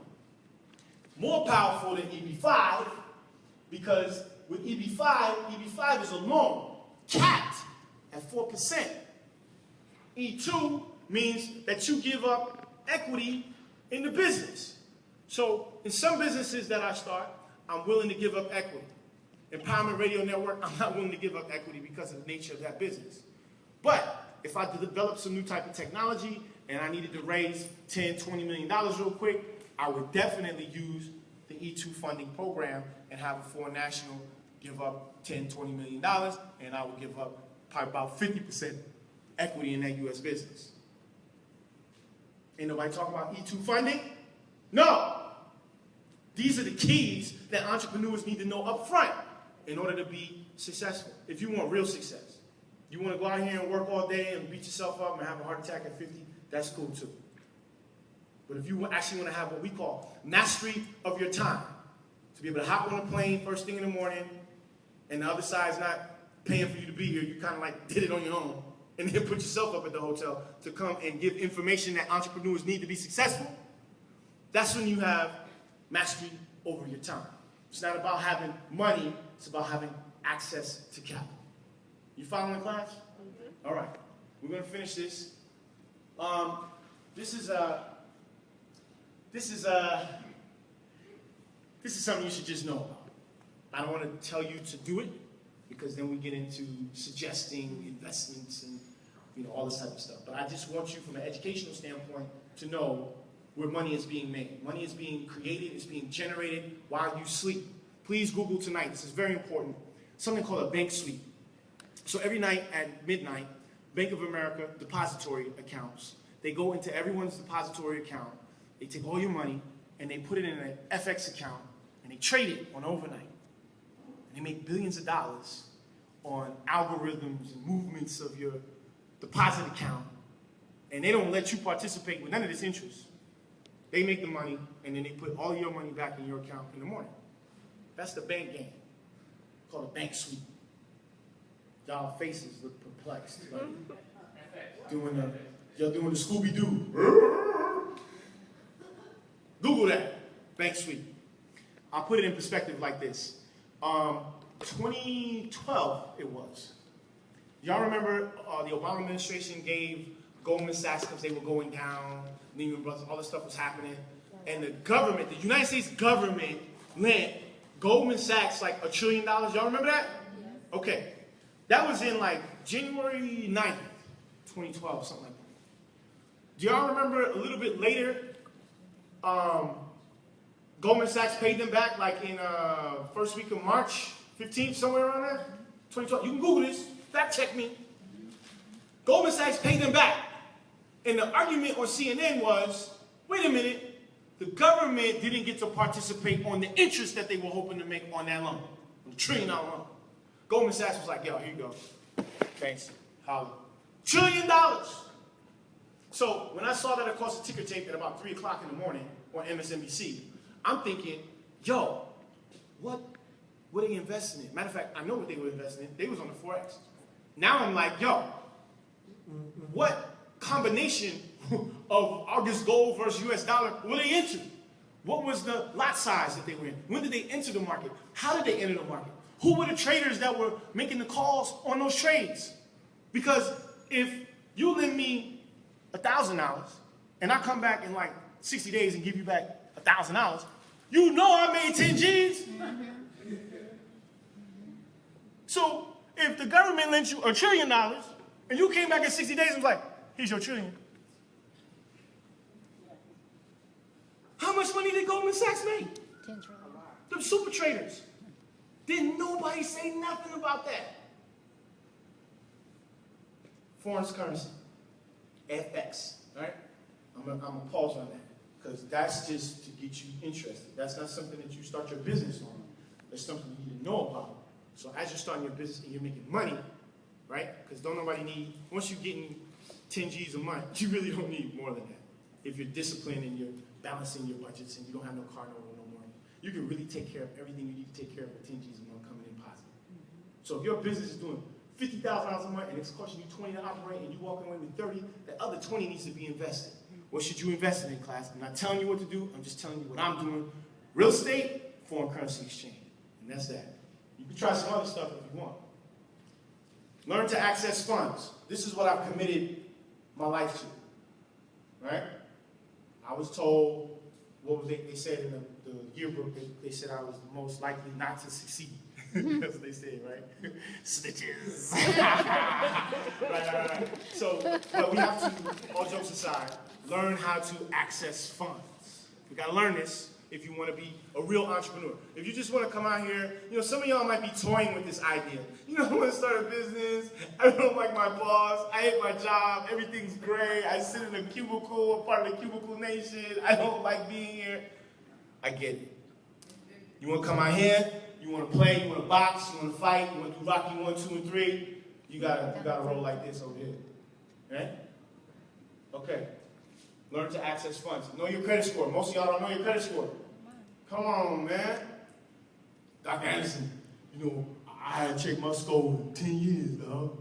more powerful than EB-5 because with EB-5 is a loan capped at 4%. E2 means that you give up equity in the business. So in some businesses that I start, I'm willing to give up equity. Empowerment Radio Network, I'm not willing to give up equity because of the nature of that business. But if I develop some new type of technology and I needed to raise $10, $20 million real quick, I would definitely use the E2 funding program and have a foreign national give up $10, $20 million, and I would give up probably about 50% equity in that U.S. business. Ain't nobody talking about E2 funding? No. These are the keys that entrepreneurs need to know up front in order to be successful. If you want real success. You want to go out here and work all day and beat yourself up and have a heart attack at 50, that's cool too. But if you actually want to have what we call mastery of your time, to be able to hop on a plane first thing in the morning, and the other side's not paying for you to be here, you kind of like did it on your own, and then put yourself up at the hotel to come and give information that entrepreneurs need to be successful, that's when you have mastery over your time. It's not about having money, it's about having access to capital. You following, class? Mm-hmm. All right, we're going to finish this. This is something you should just know about. I don't want to tell you to do it. because then we get into suggesting investments and all this type of stuff. But I just want you, from an educational standpoint, to know where money is being made. Money is being created, it's being generated while you sleep. Please Google tonight, this is very important, something called a bank sweep. So every night at midnight, Bank of America depository accounts, they go into everyone's depository account, they take all your money, and they put it in an FX account, and they trade it on overnight. And they make billions of dollars on algorithms and movements of your deposit account, and they don't let you participate with none of this interest. They make the money, and then they put all your money back in your account in the morning. That's the bank game, called a bank sweep. Y'all faces look perplexed. Like y'all doing the Scooby-Doo. Google that, bank sweep. I'll put it in perspective like this. 2012 it was. Y'all remember the Obama administration gave Goldman Sachs, because they were going down, Lehman Brothers, all this stuff was happening, and the government, the United States government, lent Goldman Sachs like $1 trillion. Y'all remember that? Okay. That was in like January 9th, 2012, something like that. Do y'all remember a little bit later, Goldman Sachs paid them back like in first week of March 15th, somewhere around there? 2012. You can Google this. Fact check me. Goldman Sachs paid them back. And the argument on CNN was, wait a minute, the government didn't get to participate on the interest that they were hoping to make on that loan, on the $1 trillion loan. Goldman Sachs was like, yo, here you go. Thanks. Holla. $1 trillion. So when I saw that across the ticker tape at about 3 o'clock in the morning on MSNBC, I'm thinking, yo, what are they investing in? Matter of fact, I know what they were investing in. They was on the Forex. Now I'm like, yo, what combination of August gold versus US dollar were they into? What was the lot size that they were in? When did they enter the market? How did they enter the market? Who were the traders that were making the calls on those trades? Because if you lend me $1,000 and I come back in like 60 days and give you back $1,000, you know I made 10 G's. So if the government lent you $1 trillion and you came back in 60 days and was like, here's your $1 trillion. How much money did Goldman Sachs make? 10 trillion. The super traders. Didn't nobody say nothing about that. Foreign currency. FX. Right? I'm gonna pause on that. Because that's just to get you interested. That's not something that you start your business on. That's something you need to know about. So as you're starting your business and you're making money, right? Because don't nobody need, once you're getting 10 G's a month, you really don't need more than that. If you're disciplined and you're balancing your budgets and you don't have no car note or no money, you can really take care of everything you need to take care of with 10 G's a month coming in positive. So if your business is doing $50,000 a month and it's costing you 20 to operate and you walking away with 30, the other 20 needs to be invested. What should you invest in class? I'm not telling you what to do, I'm just telling you what I'm doing. Real estate, foreign currency exchange. And that's that. You can try some other stuff if you want. Learn to access funds. This is what I've committed my life to. Right? I was told, what was they said in the yearbook, they said I was the most likely not to succeed. That's what they said, right? Snitches. right. So, but we have to, all jokes aside, learn how to access funds. We got to learn this if you want to be a real entrepreneur. If you just want to come out here, some of y'all might be toying with this idea. I want to start a business. I don't like my boss. I hate my job. Everything's gray. I sit in a cubicle, a part of the cubicle nation. I don't like being here. I get it. You want to come out here? You want to play? You want to box? You want to fight? You want to do Rocky 1, 2, and 3? You gotta roll like this over here. Right? Okay. Learn to access funds. Know your credit score. Most of y'all don't know your credit score. Come on, man. Dr. Anderson, I hadn't checked my score in 10 years, dog.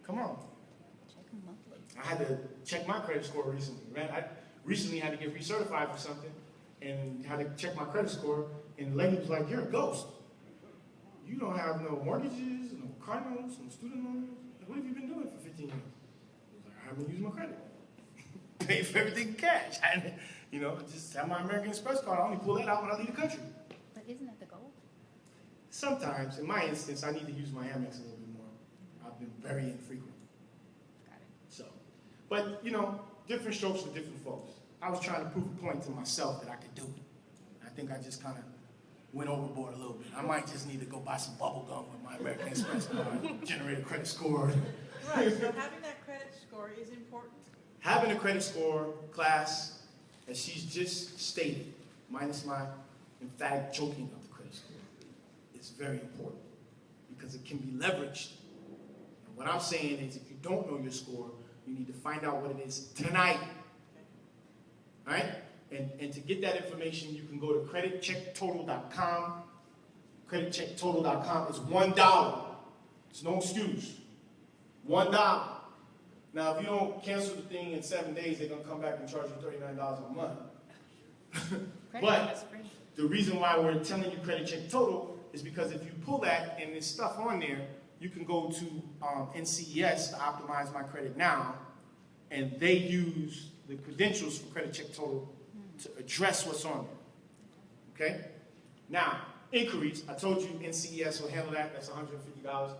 Come on. I had to check my credit score recently, man. I recently had to get recertified for something and had to check my credit score, and the lady was like, you're a ghost. You don't have no mortgages, no car notes, no student loans. What have you been doing for 15 years? I was like, I haven't used my credit. Pay for everything in cash. Just have my American Express card. I only pull that out when I leave the country. But isn't that the goal? sometimes, in my instance, I need to use my Amex a little bit more. I've been very infrequent. Got it. So, but, you know, different strokes for different folks. I was trying to prove a point to myself that I could do it. I think I just kind of went overboard a little bit. I might just need to go buy some bubble gum with my American Express card, generate a credit score. Right, so having that credit score is important. Having a credit score, class, as she's just stated, minus my emphatic choking of the credit score, is very important because it can be leveraged. And what I'm saying is if you don't know your score, you need to find out what it is tonight. All right? And to get that information, you can go to creditchecktotal.com. Creditchecktotal.com is $1. It's no excuse. $1. Now, if you don't cancel the thing in 7 days, they're going to come back and charge you $39 a month. But the reason why we're telling you Credit Check Total is because if you pull that and there's stuff on there, you can go to NCES to optimize my credit now, and they use the credentials for Credit Check Total to address what's on there. Okay? Now, inquiries, I told you NCES will handle that. That's $150.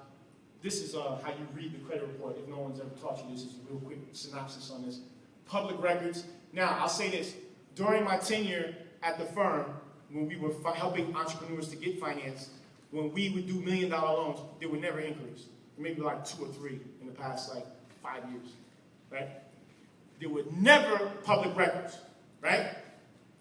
This is how you read the credit report. If no one's ever taught you this, is a real quick synopsis on this. Public records. Now, I'll say this. During my tenure at the firm, when we were helping entrepreneurs to get financed, when we would do $1 million loans, there were never inquiries. Maybe like 2 or 3 in the past, like 5 years, right? There were never public records, right?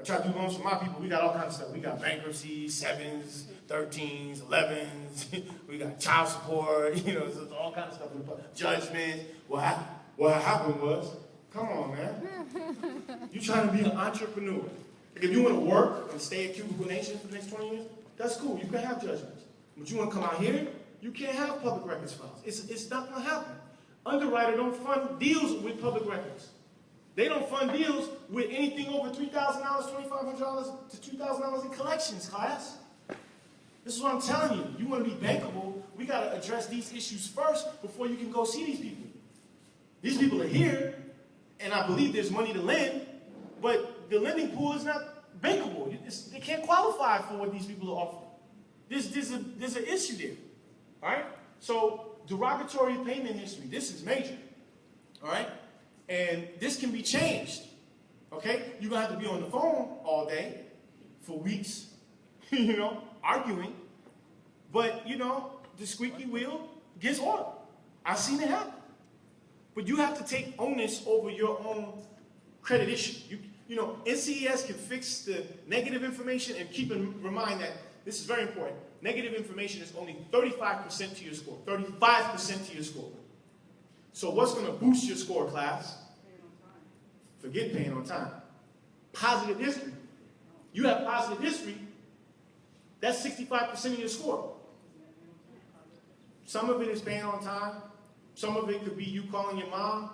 I try to do loans for my people. We got all kinds of stuff. We got bankruptcies, 7s, 13s, 11s. We got child support. You know, there's all kinds of stuff. Judgments. What happened was, come on, man. You trying to be an entrepreneur. Like if you want to work and stay at Cubicle Nation for the next 20 years, that's cool. You can have judgments. But you want to come out here, you can't have public records files. It's not going to happen. Underwriter don't fund deals with public records. They don't fund deals with anything over $3,000, $2,500 to $2,000 in collections, class. This is what I'm telling you. You want to be bankable, we got to address these issues first before you can go see these people. These people are here, and I believe there's money to lend, but the lending pool is not bankable. They can't qualify for what these people are offering. There's an issue there. All right? So, derogatory payment history. This is major. All right? And this can be changed, okay? You're going to have to be on the phone all day for weeks, you know, arguing. But, you know, the squeaky wheel gets oiled. I've seen it happen. But you have to take onus over your own credit issue. You know, NCES can fix the negative information and keep in mind that this is very important. Negative information is only 35% to your score, 35% to your score. So what's going to boost your score, class? Forget paying on time. Positive history. You have positive history, that's 65% of your score. Some of it is paying on time. Some of it could be you calling your mom,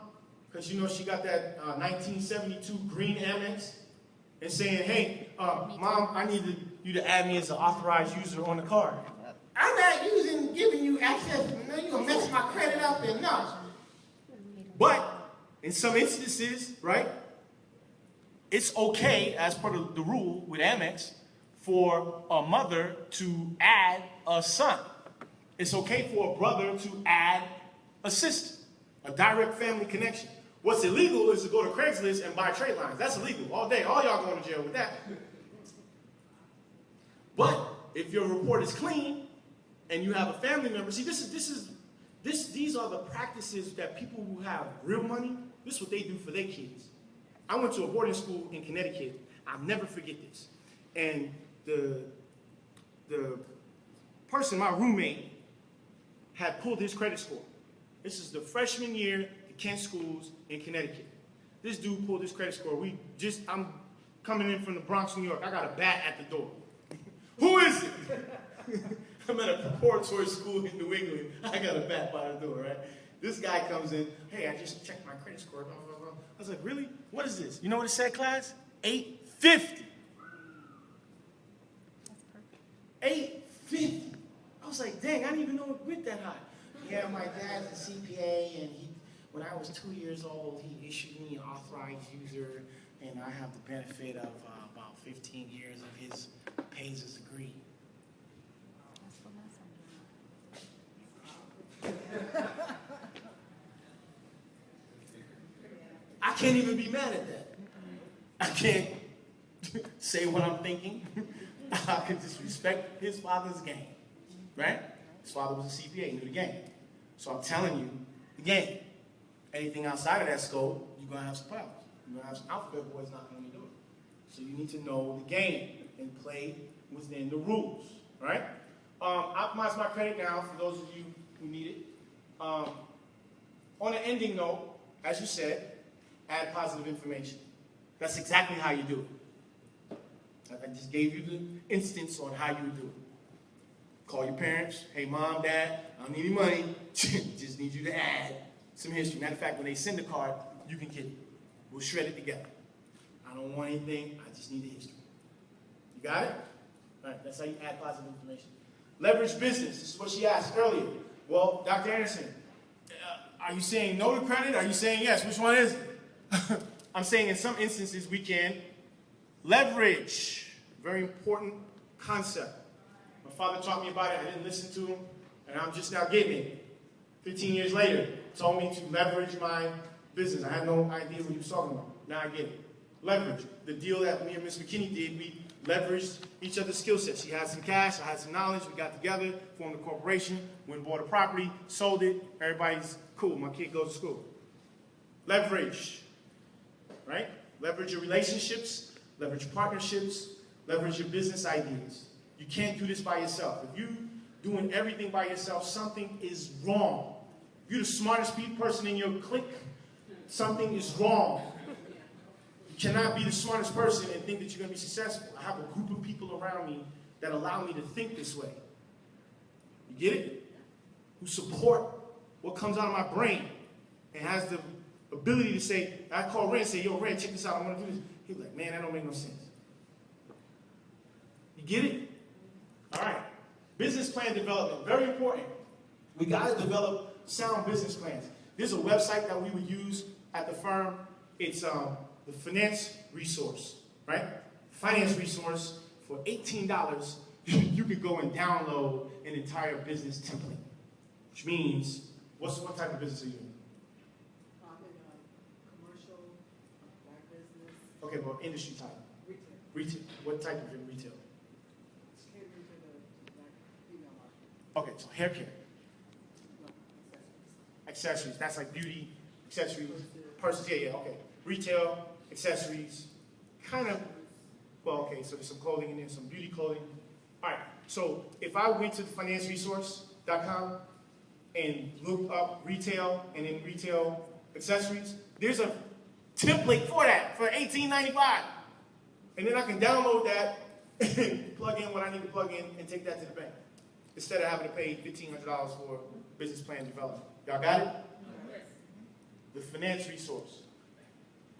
because you know she got that 1972 green Amex, and saying, hey, Mom, I need you to add me as an authorized user on the card. I'm not giving you access. No, you're going to mess my credit up and no. But in some instances, right, it's okay, as part of the rule with Amex, for a mother to add a son. It's okay for a brother to add a sister, a direct family connection. What's illegal is to go to Craigslist and buy trade lines. That's illegal all day. All y'all going to jail with that. But if your report is clean and you have a family member, see, these are the practices that people who have real money, this is what they do for their kids. I went to a boarding school in Connecticut. I'll never forget this. And the person, my roommate, had pulled his credit score. This is the freshman year at Kent schools in Connecticut. This dude pulled his credit score. I'm coming in from the Bronx, New York. I got a bat at the door. Who is it? I'm at a preparatory school in New England. I got a bat by the door, right? This guy comes in. Hey, I just checked my credit score. Blah, blah, blah. I was like, really? What is this? You know what it said, class? 850. That's perfect. 850. I was like, dang, I didn't even know it went that high. Yeah, my dad's a CPA, and when I was 2 years old, he issued me an authorized user, and I have the benefit of about 15 years of his pays as agreed. can't even be mad at that. I can't say what I'm thinking. I can just respect his father's game, right? His father was a CPA, knew the game. So I'm telling you, the game. Anything outside of that scope, you're going to have some problems. You're going to have some alphabet boys not going to do it. So you need to know the game and play within the rules, right? Optimize my credit now for those of you who need it. On an ending note, as you said, add positive information. That's exactly how you do it. I just gave you the instance on how you would do it. Call your parents. Hey, mom, dad, I don't need any money. Just need you to add some history. Matter of fact, when they send the card, you can get it. We'll shred it together. I don't want anything. I just need the history. You got it? All right, that's how you add positive information. Leverage business. This is what she asked earlier. Well, Dr. Anderson, are you saying no to credit? Are you saying yes? Which one is it? I'm saying in some instances we can leverage. Very important concept. My father taught me about it. I didn't listen to him, and I'm just now getting it. 15 years later, told me to leverage my business. I had no idea what he was talking about. Now I get it. Leverage. The deal that me and Ms. McKinney did, we leveraged each other's skill sets. She had some cash, I had some knowledge. We got together, formed a corporation, went and bought a property, sold it. Everybody's cool. My kid goes to school. Leverage. Right? Leverage your relationships, leverage partnerships, leverage your business ideas. You can't do this by yourself. If you're doing everything by yourself, something is wrong. If you're the smartest person in your clique, something is wrong. You cannot be the smartest person and think that you're going to be successful. I have a group of people around me that allow me to think this way. You get it? Who support what comes out of my brain and has the ability to say, I call Ren and say, yo, Ren, check this out, I want to do this. He's like, man, that don't make no sense. You get it? All right. Business plan development, very important. We got to develop sound business plans. There's a website that we would use at the firm. It's the Finance Resource, right? Finance Resource for $18. You could go and download an entire business template, which means, what type of business are you in? Commercial, black business, Okay, well, industry type. retail. Retail. What type of retail? It's catering to the black female market. Okay, so hair care. No, accessories. Accessories. That's like beauty, accessories, purses. Yeah, okay. Retail, accessories, kind of, well, okay, so there's some clothing in there, some beauty clothing. All right, so if I went to financeresource.com and looked up retail and then retail accessories, there's a template for that for $18.95. And then I can download that, plug in what I need to plug in, and take that to the bank. Instead of having to pay $1,500 for business plan development. Y'all got it? Yes. The finance resource.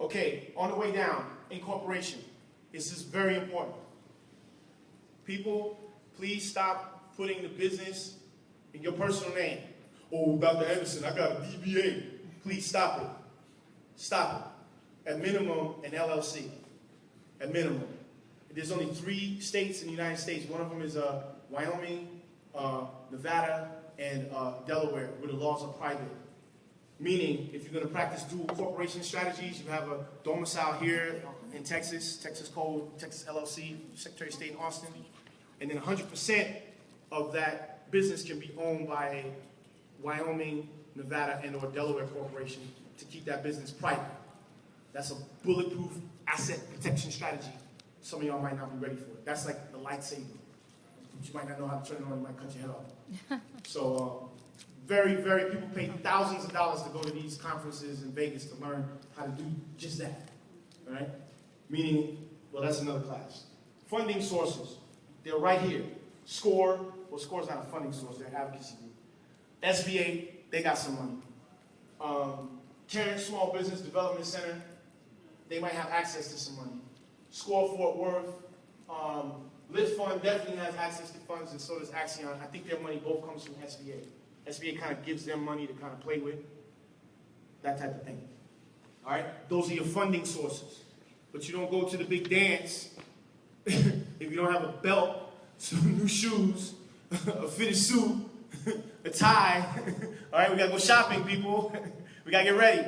Okay, on the way down, incorporation. This is very important. People, please stop putting the business in your personal name. Oh, Dr. Anderson, I got a DBA. Please stop it. Stop it. At minimum, an LLC. At minimum. There's only 3 states in the United States. One of them is Wyoming, Nevada, and Delaware, where the laws are private. Meaning, if you're going to practice dual corporation strategies, you have a domicile here in Texas, Texas Code, Texas LLC, Secretary of State in Austin, and then 100% of that business can be owned by a Wyoming, Nevada, and or Delaware corporation to keep that business private. That's a bulletproof asset protection strategy. Some of y'all might not be ready for it. That's like the lightsaber. You might not know how to turn it on, you might cut your head off. So, very, very, people pay thousands of dollars to go to these conferences in Vegas to learn how to do just that, all right? Meaning, well, that's another class. Funding sources, they're right here. SCORE, well, SCORE's not a funding source, they're an advocacy group. SBA, they got some money. Tarrant Small Business Development Center, they might have access to some money. SCORE Fort Worth, Lit Fund definitely has access to funds, and so does Axion. I think their money both comes from SBA. SBA kind of gives them money to kind of play with, that type of thing. All right, those are your funding sources. But you don't go to the big dance if you don't have a belt, some new shoes, a fitted suit, a tie. All right, we gotta go shopping, people. We gotta get ready.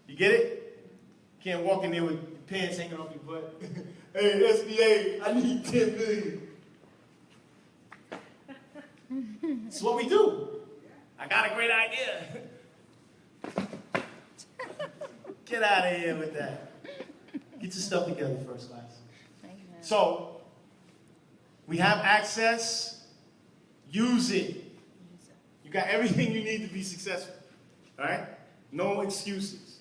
You get it? Can't walk in there with your pants hanging off your butt. Hey, SBA, I need 10 million. That's what we do. I got a great idea. Get out of here with that. Get your stuff together, first class. Amen. So, we have access. Use it. You got everything you need to be successful. All right? No excuses.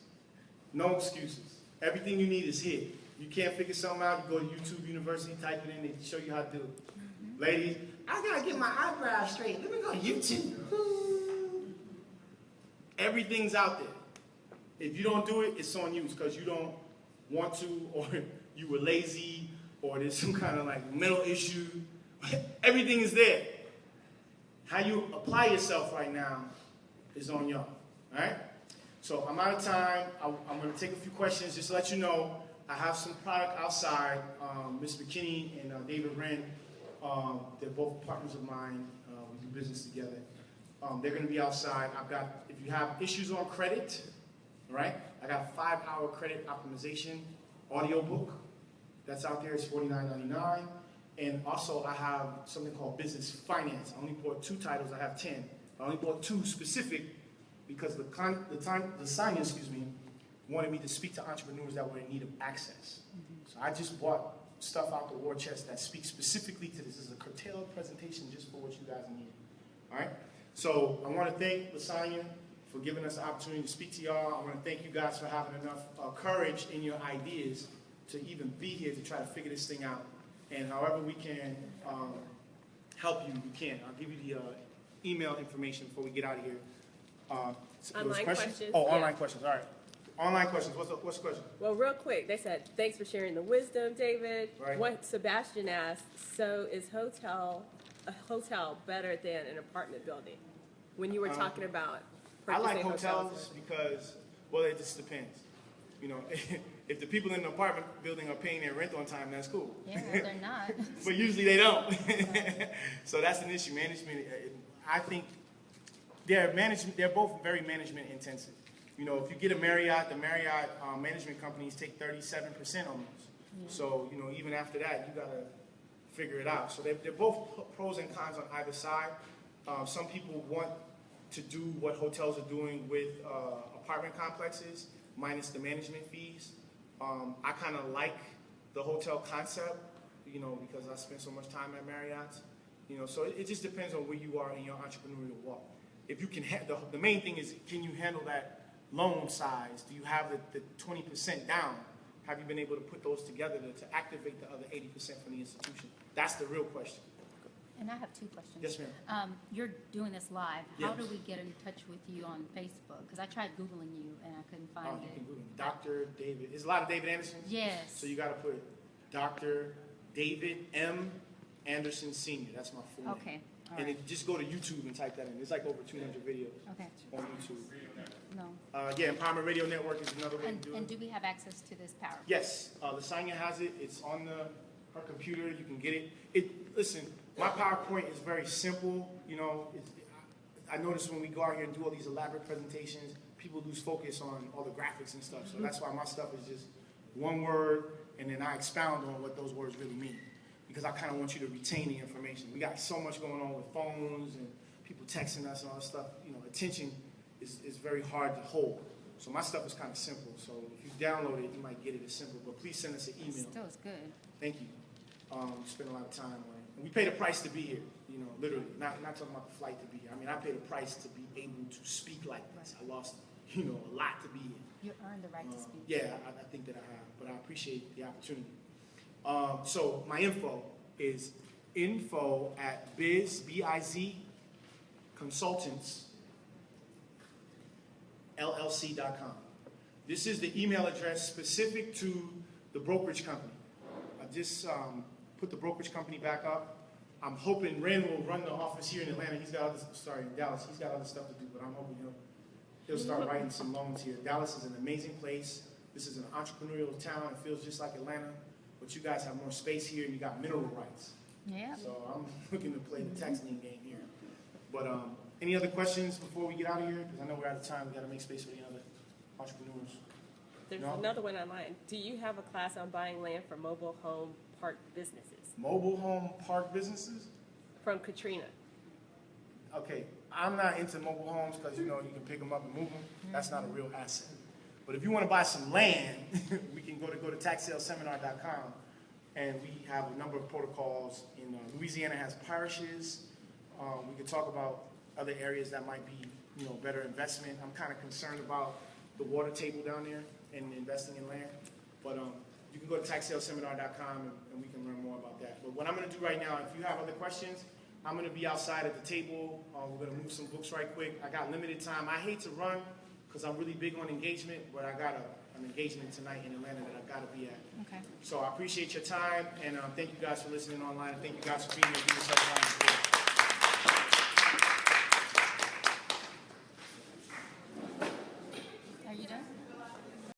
No excuses. Everything you need is here. You can't figure something out, you go to YouTube University, type it in, they show you how to do it. Ladies, I gotta get my eyebrows straight. Let me go to YouTube. Everything's out there. If you don't do it, it's on you. It's because you don't want to, or you were lazy, or there's some kind of like mental issue. Everything is there. How you apply yourself right now is on y'all. All right? So I'm out of time. I'm going to take a few questions. Just to let you know, I have some product outside. Ms. McKinney and David Wren, they're both partners of mine. We do business together. They're going to be outside. I've got, if you have issues on credit, all right, I got a 5-hour credit optimization audio book. That's out there. It's $49.99. And also, I have something called business finance. I only bought 2 titles. I have 10. I only bought 2 specific because the sign, wanted me to speak to entrepreneurs that were in need of access. So I just bought stuff out the war chest that speaks specifically to this. This is a curtailed presentation just for what you guys need. All right? So I want to thank Lasagna for giving us the opportunity to speak to y'all. I want to thank you guys for having enough courage in your ideas to even be here to try to figure this thing out. And however we can help you, we can. I'll give you the email information before we get out of here. Online questions? Oh, Yeah. online questions. All right. Online questions. What's the question? Well, real quick, they said, thanks for sharing the wisdom, David. Right. What Sebastian asked, so is a hotel better than an apartment building? When you were talking about I like purchasing hotels because, well, it just depends. You know, if the people in the apartment building are paying their rent on time, that's cool. Yeah, well, they're not. But usually they don't. So that's an issue. Management, I think they're both very management intensive. You know, if you get a Marriott, the Marriott management companies take 37% almost. So, you know, even after that, you got to figure it out. So they're both pros and cons on either side. Some people want to do what hotels are doing with apartment complexes, minus the management fees. I kind of like the hotel concept, you know, because I spent so much time at Marriott's. You know, so it just depends on where you are in your entrepreneurial walk. If you can, the main thing is, can you handle that loan size? Do you have the 20% down? Have you been able to put those together to activate the other 80% from the institution? That's the real question. And I have 2 questions. Yes, ma'am. You're doing this live. How Yes. do we get in touch with you on Facebook? Because I tried Googling you and I couldn't find You it. can Google Dr. David. There's a lot of David Andersons. Yes. So you got to put Dr. David M. Anderson Sr. That's my full name. Okay. All And right. then just go to YouTube and type that in. There's like over 200 videos Okay. on YouTube. No. Yeah, Empowerment Radio Network is another way to do And it. do we have access to this power? Yes, Lasagna has it. It's on her computer. You can get it. Listen, my PowerPoint is very simple. You know, I notice when we go out here and do all these elaborate presentations, people lose focus on all the graphics and stuff. So that's why my stuff is just one word, and then I expound on what those words really mean. Because I kind of want you to retain the information. We got so much going on with phones and people texting us and all this stuff. You know, attention is very hard to hold. So my stuff is kind of simple. So if you download it, you might get it as simple. But please send us an email. Still is good. Thank you. Spend a lot of time on it. And we paid a price to be here, you know, literally. Not talking about the flight to be here. I mean, I paid a price to be able to speak like this. I lost, you know, a lot to be here. You earned the right to speak. Yeah, I think that I have. But I appreciate the opportunity. So my info is info@biz consultants LLC.com. This is the email address specific to the brokerage company. I just put the brokerage company back up. I'm hoping Ren will run the office here in Atlanta. He's got other, Dallas. He's got other stuff to do, but I'm hoping he'll start writing some loans here. Dallas is an amazing place. This is an entrepreneurial town. It feels just like Atlanta, but you guys have more space here and you got mineral rights. Yeah. So I'm looking to play the tax lien game here. But any other questions before we get out of here? Because I know we're out of time. We got to make space for the other entrepreneurs. There's No? another one online. Do you have a class on buying land for mobile home park businesses? Mobile home park businesses? From Katrina. Okay, I'm not into mobile homes because, you know, you can pick them up and move them. That's not a real asset. But if you want to buy some land, we can go to taxsaleseminar.com, and we have a number of protocols. In Louisiana has parishes. We could talk about other areas that might be, you know, better investment. I'm kind of concerned about the water table down there and investing in land. But you can go to taxsaleseminar.com and we can learn more about that. But what I'm going to do right now, if you have other questions, I'm going to be outside at the table. We're going to move some books right quick. I got limited time. I hate to run because I'm really big on engagement, but I got an engagement tonight in Atlanta that I got to be at. Okay. So I appreciate your time, and thank you guys for listening online, and thank you guys for being here. Give yourself a round of applause.